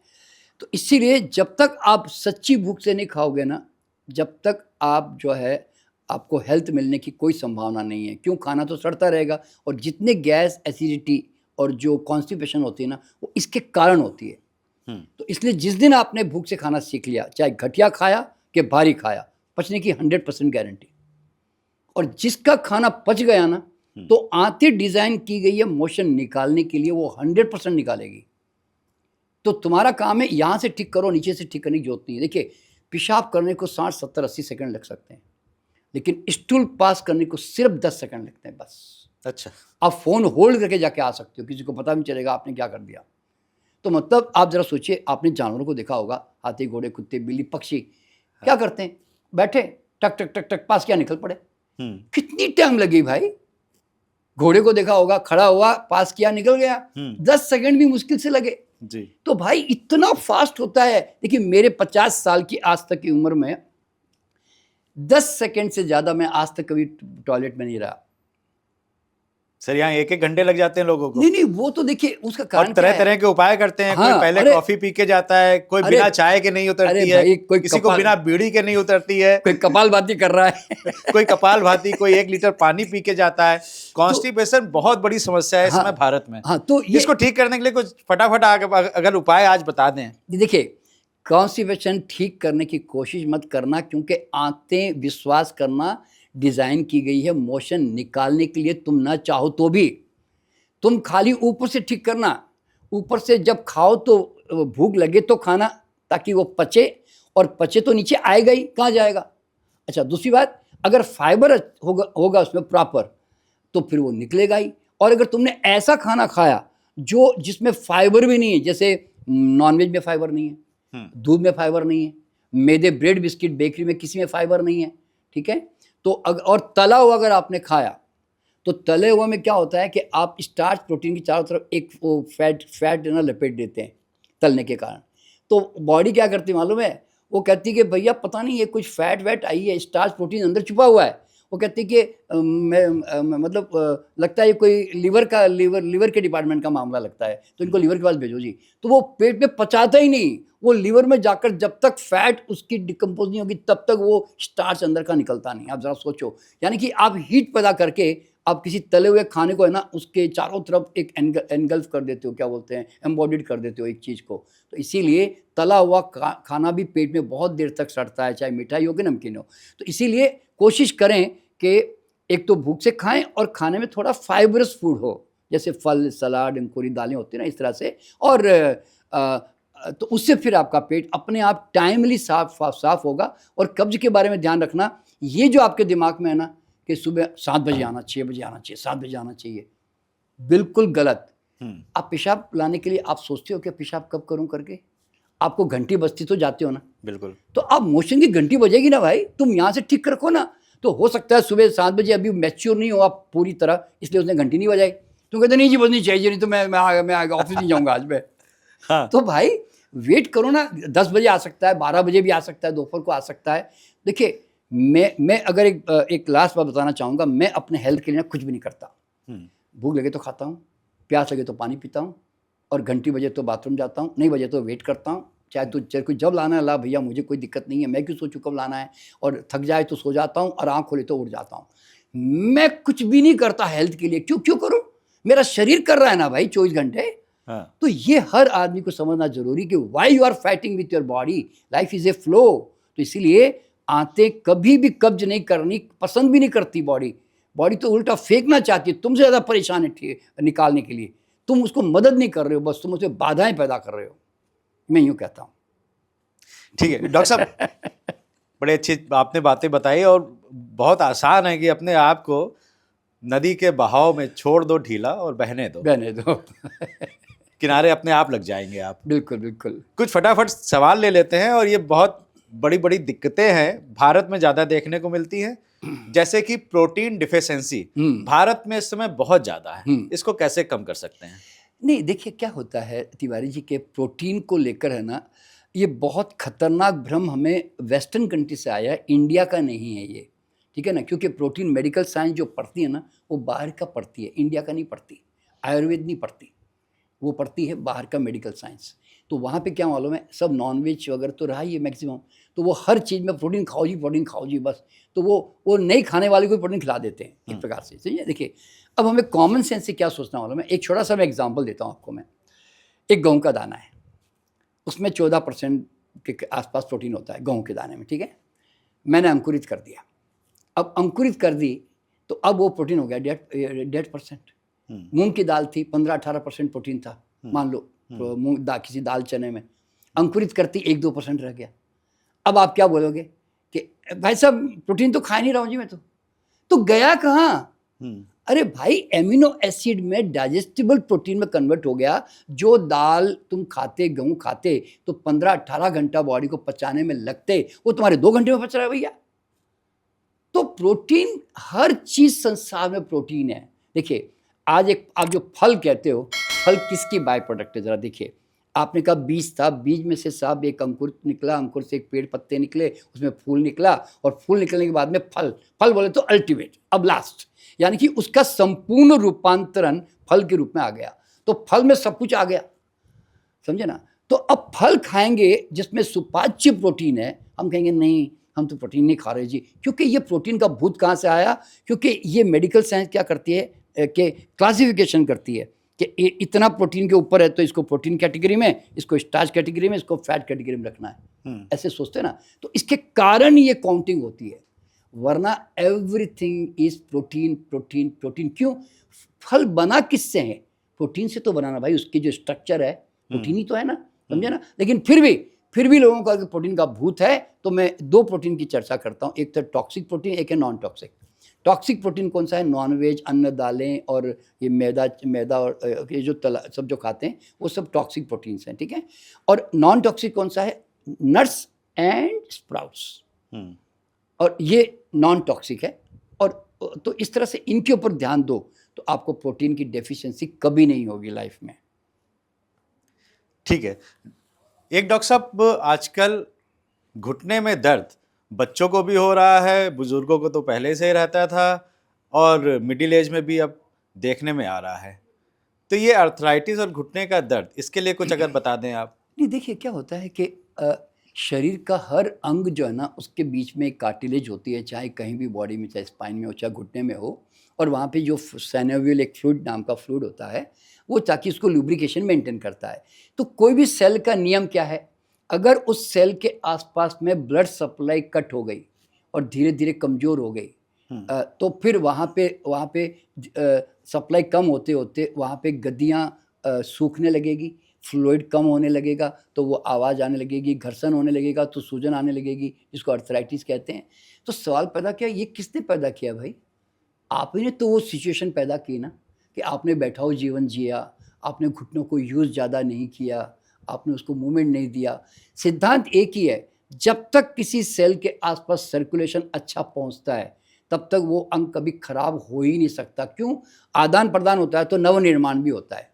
तो इसीलिए जब तक आप सच्ची भूख से नहीं खाओगे ना, जब तक आप जो है आपको हेल्थ मिलने की कोई संभावना नहीं है। क्यों? खाना तो सड़ता रहेगा, और जितने गैस, एसिडिटी और जो कॉन्स्टिपेशन होती है ना, वो इसके कारण होती है। तो इसलिए जिस दिन आपने भूख से खाना सीख लिया, चाहे घटिया खाया कि भारी खाया, पचने की 100% गारंटी। और जिसका खाना पच गया ना, तो आंतें डिजाइन की गई है मोशन निकालने के लिए, वो 100% निकालेगी। तो तुम्हारा काम है यहाँ से ठीक करो, नीचे से ठीक करने की जरूरत नहीं है। देखिए, पेशाब करने को 60, 70, 80 सेकंड लग सकते हैं, लेकिन स्टूल पास करने को सिर्फ 10 सेकंड लगते हैं बस। अच्छा, आप फोन होल्ड करके जाके आ सकते हो, किसी को पता भी चलेगा आपने क्या कर दिया। तो मतलब आप जरा सोचिए, आपने जानवरों को देखा होगा, हाथी, घोड़े, कुत्ते, बिल्ली, पक्षी क्या करते हैं, बैठे टक टक टक टक पास किया, निकल पड़े। कितनी टाइम लगी भाई। घोड़े को देखा होगा, खड़ा हुआ, पास किया, निकल गया, 10 सेकंड भी मुश्किल से लगे जी। तो भाई इतना फास्ट होता है। देखिए, मेरे 50 साल की आज तक की उम्र में 10 सेकंड से ज्यादा मैं आज तक कभी टॉयलेट में नहीं रहा। सर, यहाँ 1-1 घंटे लग जाते हैं लोगों को। नहीं, वो तो देखिए उसका कारण और तरह तरह के उपाय करते हैं। हाँ, कोई पहले कॉफी पी के जाता है, कोई बिना चाय के नहीं उतरती है, किसी को बिना बीड़ी के नहीं उतरती है, कोई कपालभाति कर रहा है कोई कपालभाति, कोई 1 लीटर पानी पी के जाता है। कॉन्स्टिपेशन बहुत बड़ी समस्या है इस समय भारत में। हाँ, तो इसको ठीक करने के लिए कुछ फटाफट अगर उपाय आज बता दें। देखिए, कॉन्स्टिपेशन ठीक करने की कोशिश मत करना, क्योंकि आंतें, विश्वास करना, डिजाइन की गई है मोशन निकालने के लिए। तुम ना चाहो तो भी तुम खाली ऊपर से ठीक करना। ऊपर से जब खाओ तो भूख लगे तो खाना, ताकि वो पचे, और पचे तो नीचे आएगा ही, कहाँ जाएगा। अच्छा, दूसरी बात, अगर फाइबर होगा उसमें प्रॉपर, तो फिर वो निकलेगा ही। और अगर तुमने ऐसा खाना खाया जिसमें फाइबर भी नहीं है, जैसे नॉनवेज में फाइबर नहीं है, दूध में फाइबर नहीं है, मैदे, ब्रेड, बिस्किट, बेकरी में किसी में फाइबर नहीं है, ठीक है, तो और तला हुआ अगर आपने खाया, तो तले हुए में क्या होता है कि आप स्टार्च प्रोटीन की चारों तरफ एक वो फैट ना लपेट देते हैं तलने के कारण। तो बॉडी क्या करती है मालूम है, वो कहती है कि भैया पता नहीं ये कुछ फैट वैट आई है, स्टार्च प्रोटीन अंदर छुपा हुआ है। वो कहती है कि मतलब लगता है ये कोई लीवर के डिपार्टमेंट का मामला लगता है, तो इनको लीवर के पास भेजो जी। तो वो पेट में पचाता ही नहीं, वो लीवर में जाकर जब तक फैट उसकी डिकम्पोज नहीं होगी तब तक वो स्टार्च अंदर का निकलता नहीं। आप जरा सोचो, यानी कि आप हीट पैदा करके आप किसी तले हुए खाने को है ना, उसके चारों तरफ एक एनगल्फ कर देते हो, क्या बोलते हैं, एम्बॉडिड कर देते हो एक चीज़ को। तो इसीलिए तला हुआ खाना भी पेट में बहुत देर तक सड़ता है, चाहे मिठाई हो कि नमकीन हो। तो इसीलिए कोशिश करें कि एक तो भूख से खाएं, और खाने में थोड़ा फाइबरस फूड हो, जैसे फल, सलाद, अंकुरित दालें होती है ना, इस तरह से। और तो उससे फिर आपका पेट अपने आप टाइमली साफ होगा। और कब्ज के बारे में ध्यान रखना, ये जो आपके दिमाग में है ना कि सुबह 7 बजे आना, 6 बजे आना चाहिए, 7 बजे आना चाहिए, बिल्कुल गलत। आप पेशाब लाने के लिए आप सोचते हो कि पेशाब कब करूं करके, आपको घंटी बजती तो जाते हो ना, बिल्कुल। तो आप मोशन की घंटी बजेगी ना भाई, तुम यहाँ से ठीक रखो ना। तो हो सकता है सुबह 7 बजे अभी मैच्योर नहीं हो आप पूरी तरह, इसलिए उसने घंटी नहीं बजाई। तुम कहते नहीं जी बजनी चाहिए, नहीं तो मैं ऑफिस नहीं जाऊँगा आज मैं। हाँ। तो भाई वेट करो ना, 10 बजे आ सकता है, 12 बजे भी आ सकता है, दोपहर को आ सकता है। देखिए, मैं अगर एक लास्ट बात बताना चाहूँगा, मैं अपने हेल्थ के लिए कुछ भी नहीं करता। भूख लगे तो खाता हूँ, प्यास लगे तो पानी पीता हूँ, और घंटी बजे तो बाथरूम जाता हूँ, नहीं बजे तो वेट करता हूँ। चाहे कोई जब लाना है ला भैया, मुझे कोई दिक्कत नहीं है, मैं क्यों सोचूं कब लाना है। और थक जाए तो सो जाता हूँ, और आँख खोले तो उठ जाता हूँ। मैं कुछ भी नहीं करता हेल्थ के लिए। क्यों करूँ, मेरा शरीर कर रहा है ना भाई 24 घंटे। तो ये हर आदमी को समझना जरूरी कि why you are fighting with your body, life is a flow. तो इसीलिए आंतें कभी भी कब्ज नहीं करनी पसंद भी नहीं करती बॉडी तो उल्टा फेंकना चाहती है, तुमसे ज़्यादा परेशान है निकालने के लिए। तुम उसको मदद नहीं कर रहे हो, बस तुम उसे बाधाएं पैदा कर रहे हो, मैं यूँ कहता हूँ। ठीक है डॉक्टर साहब, बड़े अच्छी आपने बातें बताई, और बहुत आसान है कि अपने आप को नदी के बहाव में छोड़ दो ढीला और बहने दो किनारे अपने आप लग जाएंगे आप। बिल्कुल बिल्कुल। कुछ फटाफट सवाल ले लेते हैं, और ये बहुत बड़ी बड़ी दिक्कतें हैं, भारत में ज़्यादा देखने को मिलती हैं, जैसे कि प्रोटीन डिफिशिएंसी भारत में इस समय बहुत ज़्यादा है, इसको कैसे कम कर सकते हैं? नहीं, देखिए क्या होता है तिवारी जी के प्रोटीन को लेकर है ना, ये बहुत खतरनाक भ्रम हमें वेस्टर्न कंट्री से आया है, इंडिया का नहीं है ये, ठीक है ना। क्योंकि प्रोटीन मेडिकल साइंस जो पढ़ती है ना, वो बाहर का पढ़ती है, इंडिया का नहीं पढ़ती। आयुर्वेद नहीं पढ़ती, वो पढ़ती है बाहर का मेडिकल साइंस। तो वहाँ पे क्या मालूम है, सब नॉनवेज वगैरह तो रहा ही है मैक्सिमम, तो वो हर चीज़ में प्रोटीन खाओ जी बस। तो वो नहीं खाने वाले को प्रोटीन खिला देते हैं एक प्रकार से, समझिए। देखिए, अब हमें कॉमन सेंस से क्या सोचना मालूम है, एक छोटा सा मैं एग्जाम्पल देता हूँ आपको। मैं एक गेहूँ का दाना है, उसमें 14% के आसपास प्रोटीन होता है गेहूँ के दाने में, ठीक है। मैंने अंकुरित कर दिया। अब अंकुरित कर दी तो अब वो प्रोटीन हो गया 1.5%। मूंग की दाल थी, 15-18% प्रोटीन था, मान लो किसी दाल चने में, अंकुरित करती 1-2% रह गया। अब आप क्या बोलोगे कि भाई साहब प्रोटीन तो खा नहीं रहा हूँ जी मैं, तो गया कहाँ? अरे भाई एमिनो एसिड में डाइजेस्टिबल प्रोटीन में कन्वर्ट हो गया। जो दाल तुम खाते, गेहूं खाते, तो 15-18 घंटा बॉडी को पचाने में लगते, वो तुम्हारे 2 घंटे में पच रहा है भैया। तो प्रोटीन, हर चीज संसार में प्रोटीन है। देखिए आज आप जो फल कहते हो, फल किसकी बाय प्रोडक्ट है? जरा देखिए, आपने कहा बीज था, बीज में से साहब एक अंकुर निकला, अंकुर से एक पेड़ पत्ते निकले, उसमें फूल निकला, और फूल निकलने के बाद में फल बोले तो अल्टीमेट, अब लास्ट, यानी कि उसका संपूर्ण रूपांतरण फल के रूप में आ गया। तो फल में सब कुछ आ गया, समझे ना? तो अब फल खाएंगे जिसमें सुपाच्य प्रोटीन है, हम कहेंगे नहीं हम तो प्रोटीन नहीं खा रहे जी, क्योंकि ये प्रोटीन का भूत कहाँ से आया? क्योंकि ये मेडिकल साइंस क्या करती है कि क्लासिफिकेशन करती है कि इतना प्रोटीन के ऊपर है तो इसको प्रोटीन कैटेगरी में, इसको स्टार्च कैटेगरी में, इसको फैट कैटेगरी में रखना है, ऐसे सोचते हैं ना। तो इसके कारण ये काउंटिंग होती है, वरना everything is protein protein protein. क्यों? फल बना किससे है? प्रोटीन से तो बनाना भाई, उसकी जो स्ट्रक्चर है प्रोटीन ही तो है ना, समझे ना। लेकिन फिर भी लोगों का प्रोटीन का भूत है। तो मैं 2 प्रोटीन की चर्चा करता हूँ, एक तो टॉक्सिक प्रोटीन, एक है नॉन टॉक्सिक। टॉक्सिक प्रोटीन कौन सा है? नॉनवेज, अन्न, दालें और ये मैदा और ये जो सब जो खाते हैं वो सब टॉक्सिक प्रोटीन्स हैं, ठीक है। और नॉन टॉक्सिक कौन सा है? नट्स एंड स्प्राउट्स, और ये नॉन टॉक्सिक है। और तो इस तरह से इनके ऊपर ध्यान दो तो आपको प्रोटीन की डेफिशिएंसी कभी नहीं होगी लाइफ में। ठीक है। एक डॉक्टर साहब, आजकल घुटने में दर्द बच्चों को भी हो रहा है, बुजुर्गों को तो पहले से ही रहता था, और मिडिल एज में भी अब देखने में आ रहा है। तो ये अर्थराइटिस और घुटने का दर्द, इसके लिए कुछ अगर बता दें आप। नहीं, देखिए क्या होता है कि शरीर का हर अंग जो है ना, उसके बीच में एक कार्टिलेज होती है, चाहे कहीं भी बॉडी में, चाहे स्पाइन में हो, चाहे घुटने में हो, और वहाँ पे जो सैनोवियल एक फ्लूइड नाम का फ्लूइड होता है, वो ताकि उसको लुब्रिकेशन मेंटेन करता है। तो कोई भी सेल का नियम क्या है? अगर उस सेल के आसपास में ब्लड सप्लाई कट हो गई और धीरे धीरे कमज़ोर हो गई, तो फिर वहाँ पे सप्लाई कम होते होते वहाँ पे गद्दियाँ सूखने लगेगी, फ्लूइड कम होने लगेगा, तो वो आवाज़ आने लगेगी, घर्षण होने लगेगा, तो सूजन आने लगेगी, जिसको अर्थराइटिस कहते हैं। तो सवाल पैदा किया, ये किसने पैदा किया भाई? आप ही ने तो वो सिचुएशन पैदा की ना, कि आपने बैठाओ जीवन जिया, आपने घुटनों को यूज़ ज़्यादा नहीं किया, आपने उसको मूवमेंट नहीं दिया। सिद्धांत एक ही है, जब तक किसी सेल के आसपास सर्कुलेशन अच्छा पहुंचता है तब तक वो अंग कभी खराब हो ही नहीं सकता। क्यों? आदान प्रदान होता है तो नवनिर्माण भी होता है,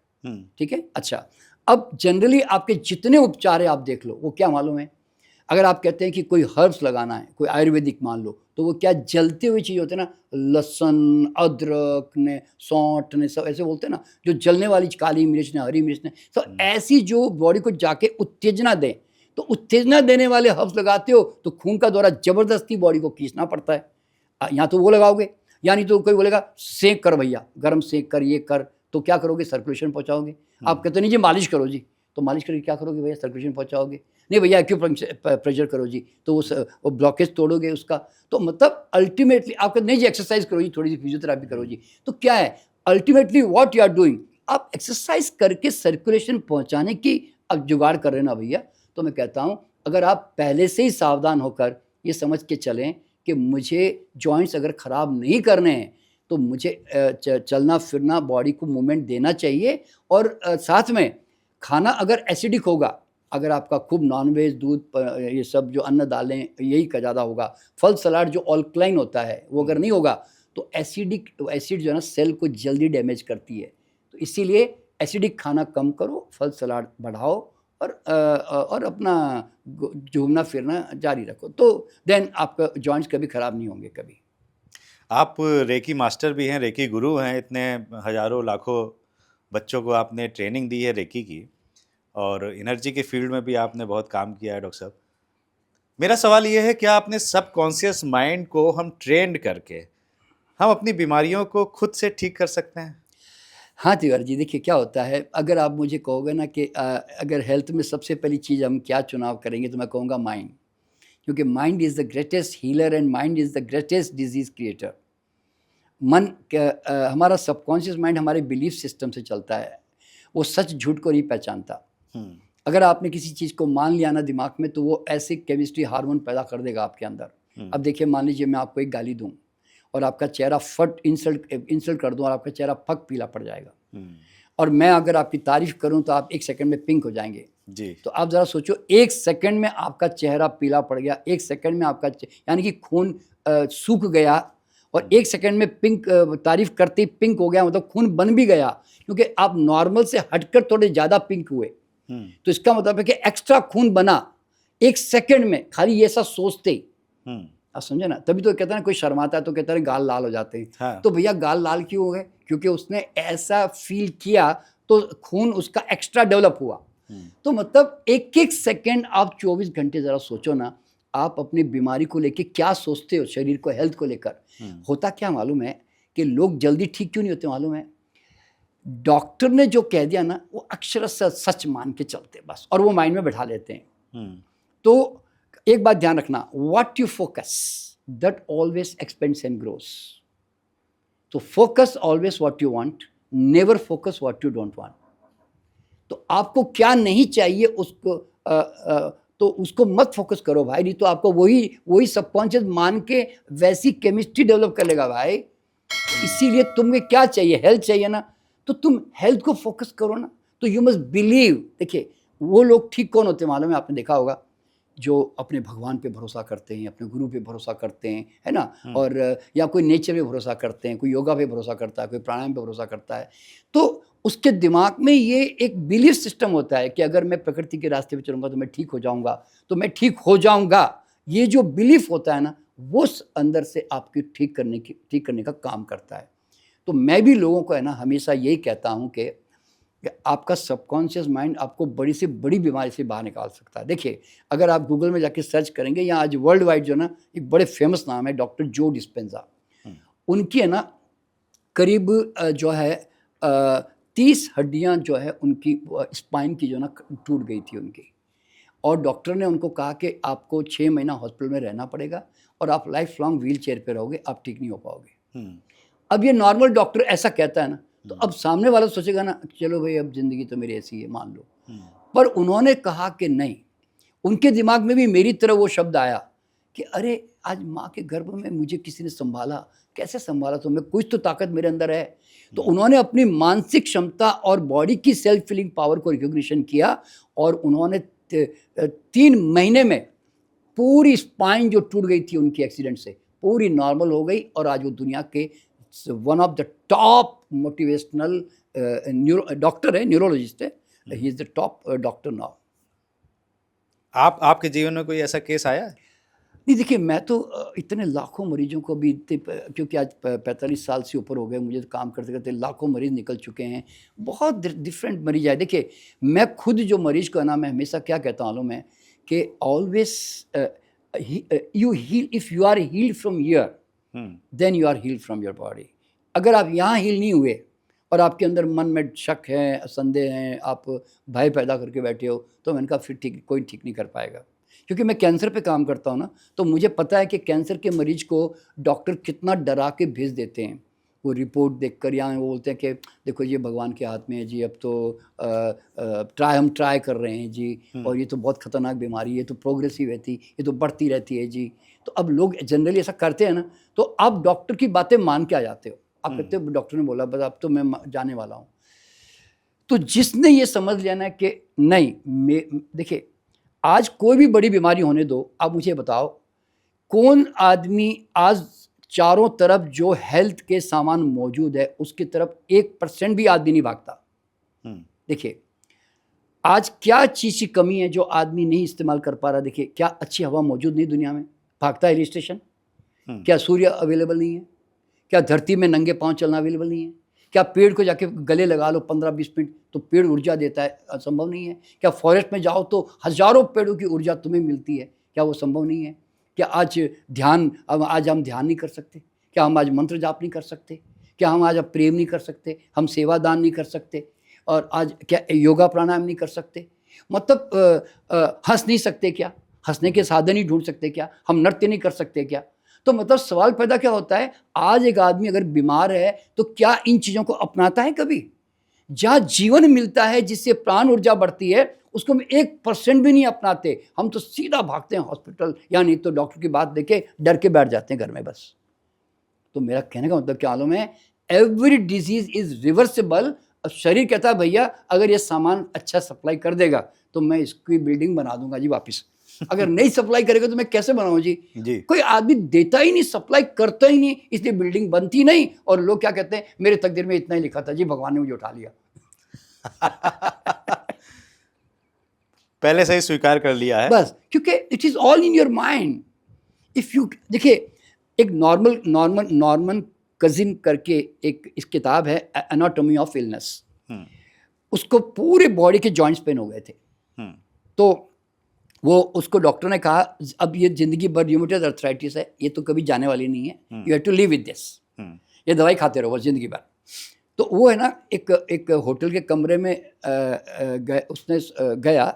ठीक है। अच्छा, अब जनरली आपके जितने उपचार है आप देख लो, वो क्या मालूम है? अगर आप कहते हैं कि कोई हर्ब्स लगाना है, कोई आयुर्वेदिक मान लो, तो वो क्या जलते हुए चीज़ होते हैं ना, लहसुन, अदरक ने, सौंठ ने, सब ऐसे बोलते हैं ना, जो जलने वाली, काली मिर्च ने, हरी मिर्च ने, तो ऐसी जो बॉडी को जाके उत्तेजना दें, तो उत्तेजना देने वाले हर्ब्स लगाते हो तो खून का दौरा जबरदस्ती बॉडी को खींचना पड़ता है। यहाँ तो वो लगाओगे, यानी तो कोई बोलेगा सेक कर भैया, गर्म सेक कर, ये कर, तो क्या करोगे? सर्कुलेशन पहुँचाओगे। आप कहते नहीं जी मालिश करो जी, तो मालिश करके क्या करोगे भैया? सर्कुलेशन पहुँचाओगे। नहीं भैया एक्यूप्रेशर करो जी, तो वो ब्लॉकेज तोड़ोगे उसका। तो मतलब अल्टीमेटली आप कहते नहीं जी एक्सरसाइज करो जी, थोड़ी सी फिजियोथेरेपी करो जी, तो क्या है ultimately what you are doing? आप एक्सरसाइज करके सर्कुलेशन पहुंचाने की अब जुगाड़ कर रहे हैं ना भैया। तो मैं कहता हूं, अगर आप पहले से ही सावधान होकर ये समझ के चलें कि मुझे जॉइंट्स अगर ख़राब नहीं करने हैं तो मुझे चलना फिरना, बॉडी को मूवमेंट देना चाहिए। और साथ में खाना अगर एसिडिक होगा, अगर आपका खूब नॉनवेज, दूध, ये सब जो अन्न दालें, यही का ज़्यादा होगा, फल सलाद जो ऑल्कलाइन होता है वो अगर नहीं होगा, तो एसिड जो है ना सेल को जल्दी डैमेज करती है। तो इसीलिए एसिडिक खाना कम करो, फल सलाद बढ़ाओ, और अपना घूमना फिरना जारी रखो, तो देन आपका जॉइंट्स कभी ख़राब नहीं होंगे कभी। आप रेकी मास्टर भी हैं, रेकी गुरु हैं, इतने हजारों लाखों बच्चों को आपने ट्रेनिंग दी है रेकी की, और एनर्जी के फील्ड में भी आपने बहुत काम किया है डॉक्टर साहब। मेरा सवाल ये है, क्या आपने सबकॉन्शियस माइंड को हम ट्रेंड करके हम अपनी बीमारियों को खुद से ठीक कर सकते हैं? हाँ तिवारी जी, देखिए क्या होता है, अगर आप मुझे कहोगे ना कि अगर हेल्थ में सबसे पहली चीज़ हम क्या चुनाव करेंगे, तो मैं कहूँगा माइंड। क्योंकि mind is the greatest healer and mind is the greatest disease creator. मन हमारा सबकॉन्शियस माइंड हमारे बिलीफ सिस्टम से चलता है, वो सच झूठ को नहीं पहचानता। अगर आपने किसी चीज़ को मान लिया ना दिमाग में, तो वो ऐसे केमिस्ट्री हार्मोन पैदा कर देगा आपके अंदर। अब देखिए, मान लीजिए मैं आपको एक गाली दूं और आपका चेहरा फट इंसल्ट कर दूं और आपका चेहरा फक पीला पड़ जाएगा। और मैं अगर आपकी तारीफ करूं तो आप 1 सेकंड में पिंक हो जाएंगे जी। तो आप ज़रा सोचो, 1 सेकंड में आपका चेहरा पीला पड़ गया, 1 सेकंड में आपका यानी कि खून सूख गया, और 1 सेकंड में पिंक तारीफ करते ही पिंक हो गया, मतलब खून बन भी गया, क्योंकि आप नॉर्मल से हटकर थोड़े ज़्यादा पिंक हुए। तो इसका मतलब है कि एक्स्ट्रा खून बना 1 सेकंड में, खाली ये ऐसा सोचते ही। आप समझे ना? तभी तो कहते हैं ना, कोई शर्माता है तो कहता है गाल लाल हो जाते हैं। हाँ। तो भैया गाल लाल क्यों हो गए? क्योंकि उसने ऐसा फील किया तो खून उसका एक्स्ट्रा डेवलप हुआ। तो मतलब 1-1 सेकंड आप 24 घंटे ज़रा सोचो ना, आप अपनी बीमारी को लेके क्या सोचते हो, शरीर को, हेल्थ को लेकर। होता क्या मालूम है कि लोग जल्दी ठीक क्यों नहीं होते मालूम है? डॉक्टर ने जो कह दिया ना, वो अक्षरशः सच मान के चलते बस, और वो माइंड में बैठा लेते हैं। तो एक बात ध्यान रखना, what you focus that always expands and grows. तो focus always what you want, never focus what you don't want. तो आपको क्या नहीं चाहिए उसको तो उसको मत फोकस करो भाई, नहीं तो आपको वही सबकॉन्शियस मान के वैसी केमिस्ट्री डेवलप कर लेगा भाई। इसीलिए तुम्हें क्या चाहिए? हेल्थ चाहिए ना, तो तुम हेल्थ को फोकस करो ना। तो यू मस्ट बिलीव। देखिए, वो लोग ठीक कौन होते मालूम है? आपने देखा होगा, जो अपने भगवान पे भरोसा करते हैं, अपने गुरु पे भरोसा करते हैं, है ना, और या कोई नेचर पे भरोसा करते हैं, कोई योगा पे भरोसा करता है, कोई प्राणायाम पे भरोसा करता है। तो उसके दिमाग में ये एक बिलीफ सिस्टम होता है कि अगर मैं प्रकृति के रास्ते पे चलूँगा तो मैं ठीक हो जाऊँगा, तो मैं ठीक हो जाऊँगा। ये जो बिलीफ होता है ना, वो अंदर से आपकी ठीक करने का काम करता है। तो मैं भी लोगों को है ना हमेशा यही कहता हूँ कि आपका सबकॉन्शियस माइंड आपको बड़ी से बड़ी बीमारी से बाहर निकाल सकता है। देखिए, अगर आप गूगल में जाके सर्च करेंगे, या आज वर्ल्ड वाइड जो ना एक बड़े फेमस नाम है डॉक्टर जो डिस्पेंजा, उनकी है ना करीब जो है 30 हड्डियां जो है उनकी स्पाइन की जो ना टूट गई थी उनकी, और डॉक्टर ने उनको कहा कि आपको 6 महीना हॉस्पिटल में रहना पड़ेगा और आप लाइफ लॉन्ग व्हील चेयर पर रहोगे, आप ठीक नहीं हो पाओगे। अब ये नॉर्मल डॉक्टर ऐसा कहता है ना, तो अब सामने वाला सोचेगा ना, चलो भाई अब ज़िंदगी तो मेरी ऐसी है, मान लो। पर उन्होंने कहा कि नहीं, उनके दिमाग में भी मेरी तरह वो शब्द आया कि अरे आज माँ के गर्भ में मुझे किसी ने संभाला, कैसे संभाला? तो मैं कुछ तो ताकत मेरे अंदर है। तो उन्होंने अपनी मानसिक क्षमता और बॉडी की सेल्फ फीलिंग पावर को रिकॉग्निशन किया, और उन्होंने 3 महीने में पूरी स्पाइन जो टूट गई थी उनकी एक्सीडेंट से, पूरी नॉर्मल हो गई, और आज वो दुनिया के one of the top motivational doctor है, न्यूरोलॉजिस्ट है। He is the top doctor now. आपके जीवन में कोई ऐसा केस आया है? नहीं, देखिए, मैं तो इतने लाखों मरीजों को भी, क्योंकि आज 45 साल से ऊपर हो गए मुझे, तो काम करते करते लाखों मरीज निकल चुके हैं, बहुत डिफरेंट मरीज आए। देखिए, मैं खुद जो मरीज को है ना, मैं हमेशा क्या कहता हूँ मालूम है कि always you heal, if you are healed from here then you are healed from your body. अगर आप यहाँ हील नहीं हुए और आपके अंदर मन में शक है, संदेह हैं, आप भय पैदा करके बैठे हो, तो मैंने कहा फिर कोई ठीक नहीं कर पाएगा। क्योंकि मैं कैंसर पे काम करता हूँ ना, तो मुझे पता है कि कैंसर के मरीज को डॉक्टर कितना डरा के भेज देते हैं। वो रिपोर्ट देखकर यहाँ वो बोलते हैं कि देखो ये भगवान के हाथ में है जी, अब तो हम ट्राई कर रहे हैं जी, और ये तो बहुत ख़तरनाक बीमारी है, ये तो प्रोग्रेसिव रहती, ये तो बढ़ती रहती है जी। तो अब लोग जनरली ऐसा करते हैं ना, तो आप डॉक्टर की बातें मान के आ जाते हो। आप कहते हो डॉक्टर ने बोला, बस अब तो मैं जाने वाला हूँ। तो जिसने ये समझ लिया ना कि नहीं, देखिए, आज कोई भी बड़ी बीमारी होने दो, आप मुझे बताओ कौन आदमी आज चारों तरफ जो हेल्थ के सामान मौजूद है उसकी तरफ 1% भी आदमी नहीं भागता। देखिए, आज क्या चीज़ की कमी है जो आदमी नहीं इस्तेमाल कर पा रहा? देखिए, क्या अच्छी हवा मौजूद नहीं दुनिया में? भागता है हिल स्टेशन? क्या सूर्य अवेलेबल नहीं है? क्या धरती में नंगे पांव चलना अवेलेबल नहीं है? क्या पेड़ को जाके गले लगा लो 15-20 मिनट तो पेड़ ऊर्जा देता है? संभव नहीं है। क्या फॉरेस्ट में जाओ तो हजारों पेड़ों की ऊर्जा तुम्हें मिलती है? क्या वो संभव नहीं है? क्या आज हम ध्यान नहीं कर सकते? क्या हम आज मंत्र जाप नहीं कर सकते? क्या हम आज प्रेम नहीं कर सकते? हम सेवा दान नहीं कर सकते? और आज क्या योगा प्राणायाम नहीं कर सकते? मतलब हंस नहीं सकते क्या? हंसने के साधन ही ढूंढ सकते क्या? हम नृत्य नहीं कर सकते क्या? तो मतलब सवाल पैदा क्या होता है, आज एक आदमी अगर बीमार है तो क्या इन चीज़ों को अपनाता है कभी? जहाँ जीवन मिलता है, जिससे प्राण ऊर्जा बढ़ती है, उसको हम 1% भी नहीं अपनाते। हम तो सीधा भागते हैं हॉस्पिटल, या नहीं तो डॉक्टर की बात देके डर के बैठ जाते हैं घर में बस। तो मेरा कहने का मतलब क्या मालूम है, एवरी डिजीज इज रिवर्सिबल। अब शरीर कहता है भैया अगर ये सामान अच्छा सप्लाई कर देगा तो मैं इसकी बिल्डिंग बना दूंगा जी वापस। अगर नहीं सप्लाई करेगा तो मैं कैसे बनाऊं जी? कोई आदमी देता ही नहीं, सप्लाई करता ही नहीं, इसलिए बिल्डिंग बनती नहीं। और लोग क्या कहते हैं, मेरे तकदीर में इतना ही लिखा था जी, भगवान ने मुझे उठा लिया। पहले से ही स्वीकार कर लिया है बस, क्योंकि it is all in your mind. If you देखिए, एक नॉर्मन कजिन करके एक इस किताब है, एनाटॉमी ऑफ इलनेस। उसको पूरे बॉडी के जॉइंट्स पेन हो गए थे। तो वो उसको डॉक्टर ने कहा अब ये जिंदगी भर र्यूमेटॉइड अर्थराइटिस है, ये तो कभी जाने वाली नहीं है, you have to live with this, ये दवाई खाते रहो बस जिंदगी भर। तो वो है ना, एक होटल के कमरे में उसने गया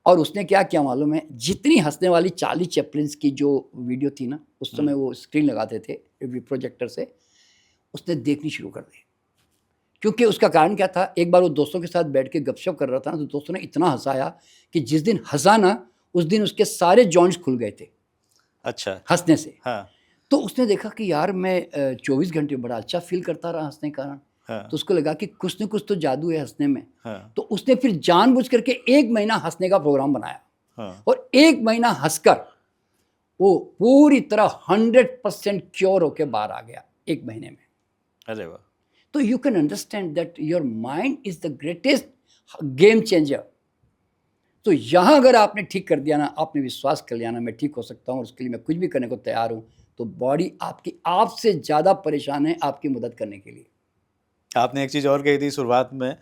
और उसने क्या किया मालूम है, जितनी हंसने वाली चार्ली चैपलिन की जो वीडियो थी ना, उस समय वो स्क्रीन लगाते थे प्रोजेक्टर से, उसने देखनी शुरू कर दी। क्योंकि उसका कारण क्या था, एक बार वो दोस्तों के साथ बैठ के गपशप कर रहा था ना, तो दोस्तों ने इतना हंसाया कि जिस दिन हंसा ना, उस दिन उसके सारे जॉइंट्स खुल गए थे। अच्छा, हंसने से। हाँ। तो उसने देखा कि यार मैं 24 घंटे बड़ा अच्छा फील करता रहा हंसने के कारण। हाँ। तो उसको लगा कि कुछ न कुछ तो जादू है हंसने में। हाँ। तो उसने फिर जानबूझ करके 1 महीना हंसने का प्रोग्राम बनाया। हाँ। और 1 महीना हंसकर वो पूरी तरह 100% क्योर होके बाहर आ गया 1 महीने में। अरे वाह। तो you can understand that your mind is the greatest game changer. तो यहाँ अगर आपने ठीक कर दिया ना, आपने विश्वास कर लिया ना मैं ठीक हो सकता हूँ और उसके लिए मैं कुछ भी करने को तैयार हूँ, तो बॉडी आपकी आपसे ज़्यादा परेशान है आपकी मदद करने के लिए। आपने एक चीज़ और कही थी शुरुआत में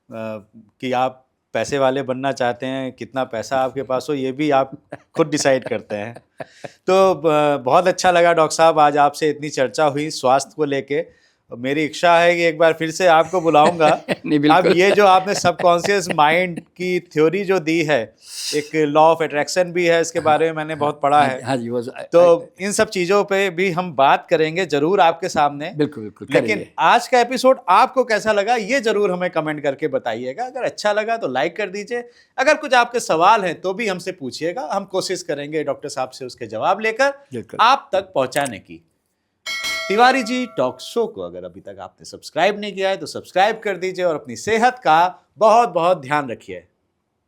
कि आप पैसे वाले बनना चाहते हैं, कितना पैसा आपके पास हो ये भी आप खुद डिसाइड करते हैं। तो बहुत अच्छा लगा डॉक्टर साहब, आज आपसे इतनी चर्चा हुई स्वास्थ्य को लेके। मेरी इच्छा है कि एक बार फिर से आपको बुलाऊंगा। अब ये जो आपने सबकॉन्शियस माइंड की थ्योरी जो दी है, एक लॉ ऑफ अट्रैक्शन भी है, इसके बारे में मैंने बहुत पढ़ा है। हाँ जी, तो इन सब चीज़ों पे भी हम बात करेंगे जरूर आपके सामने। बिल्कुल बिल्कुल। लेकिन आज का एपिसोड आपको कैसा लगा ये जरूर हमें कमेंट करके बताइएगा। अगर अच्छा लगा तो लाइक कर दीजिए। अगर कुछ आपके सवाल हैं तो भी हमसे पूछिएगा, हम कोशिश करेंगे डॉक्टर साहब से उसके जवाब लेकर आप तक पहुंचाने की। तिवारी जी टॉक शो को अगर अभी तक आपने सब्सक्राइब नहीं किया है तो सब्सक्राइब कर दीजिए और अपनी सेहत का बहुत बहुत ध्यान रखिए।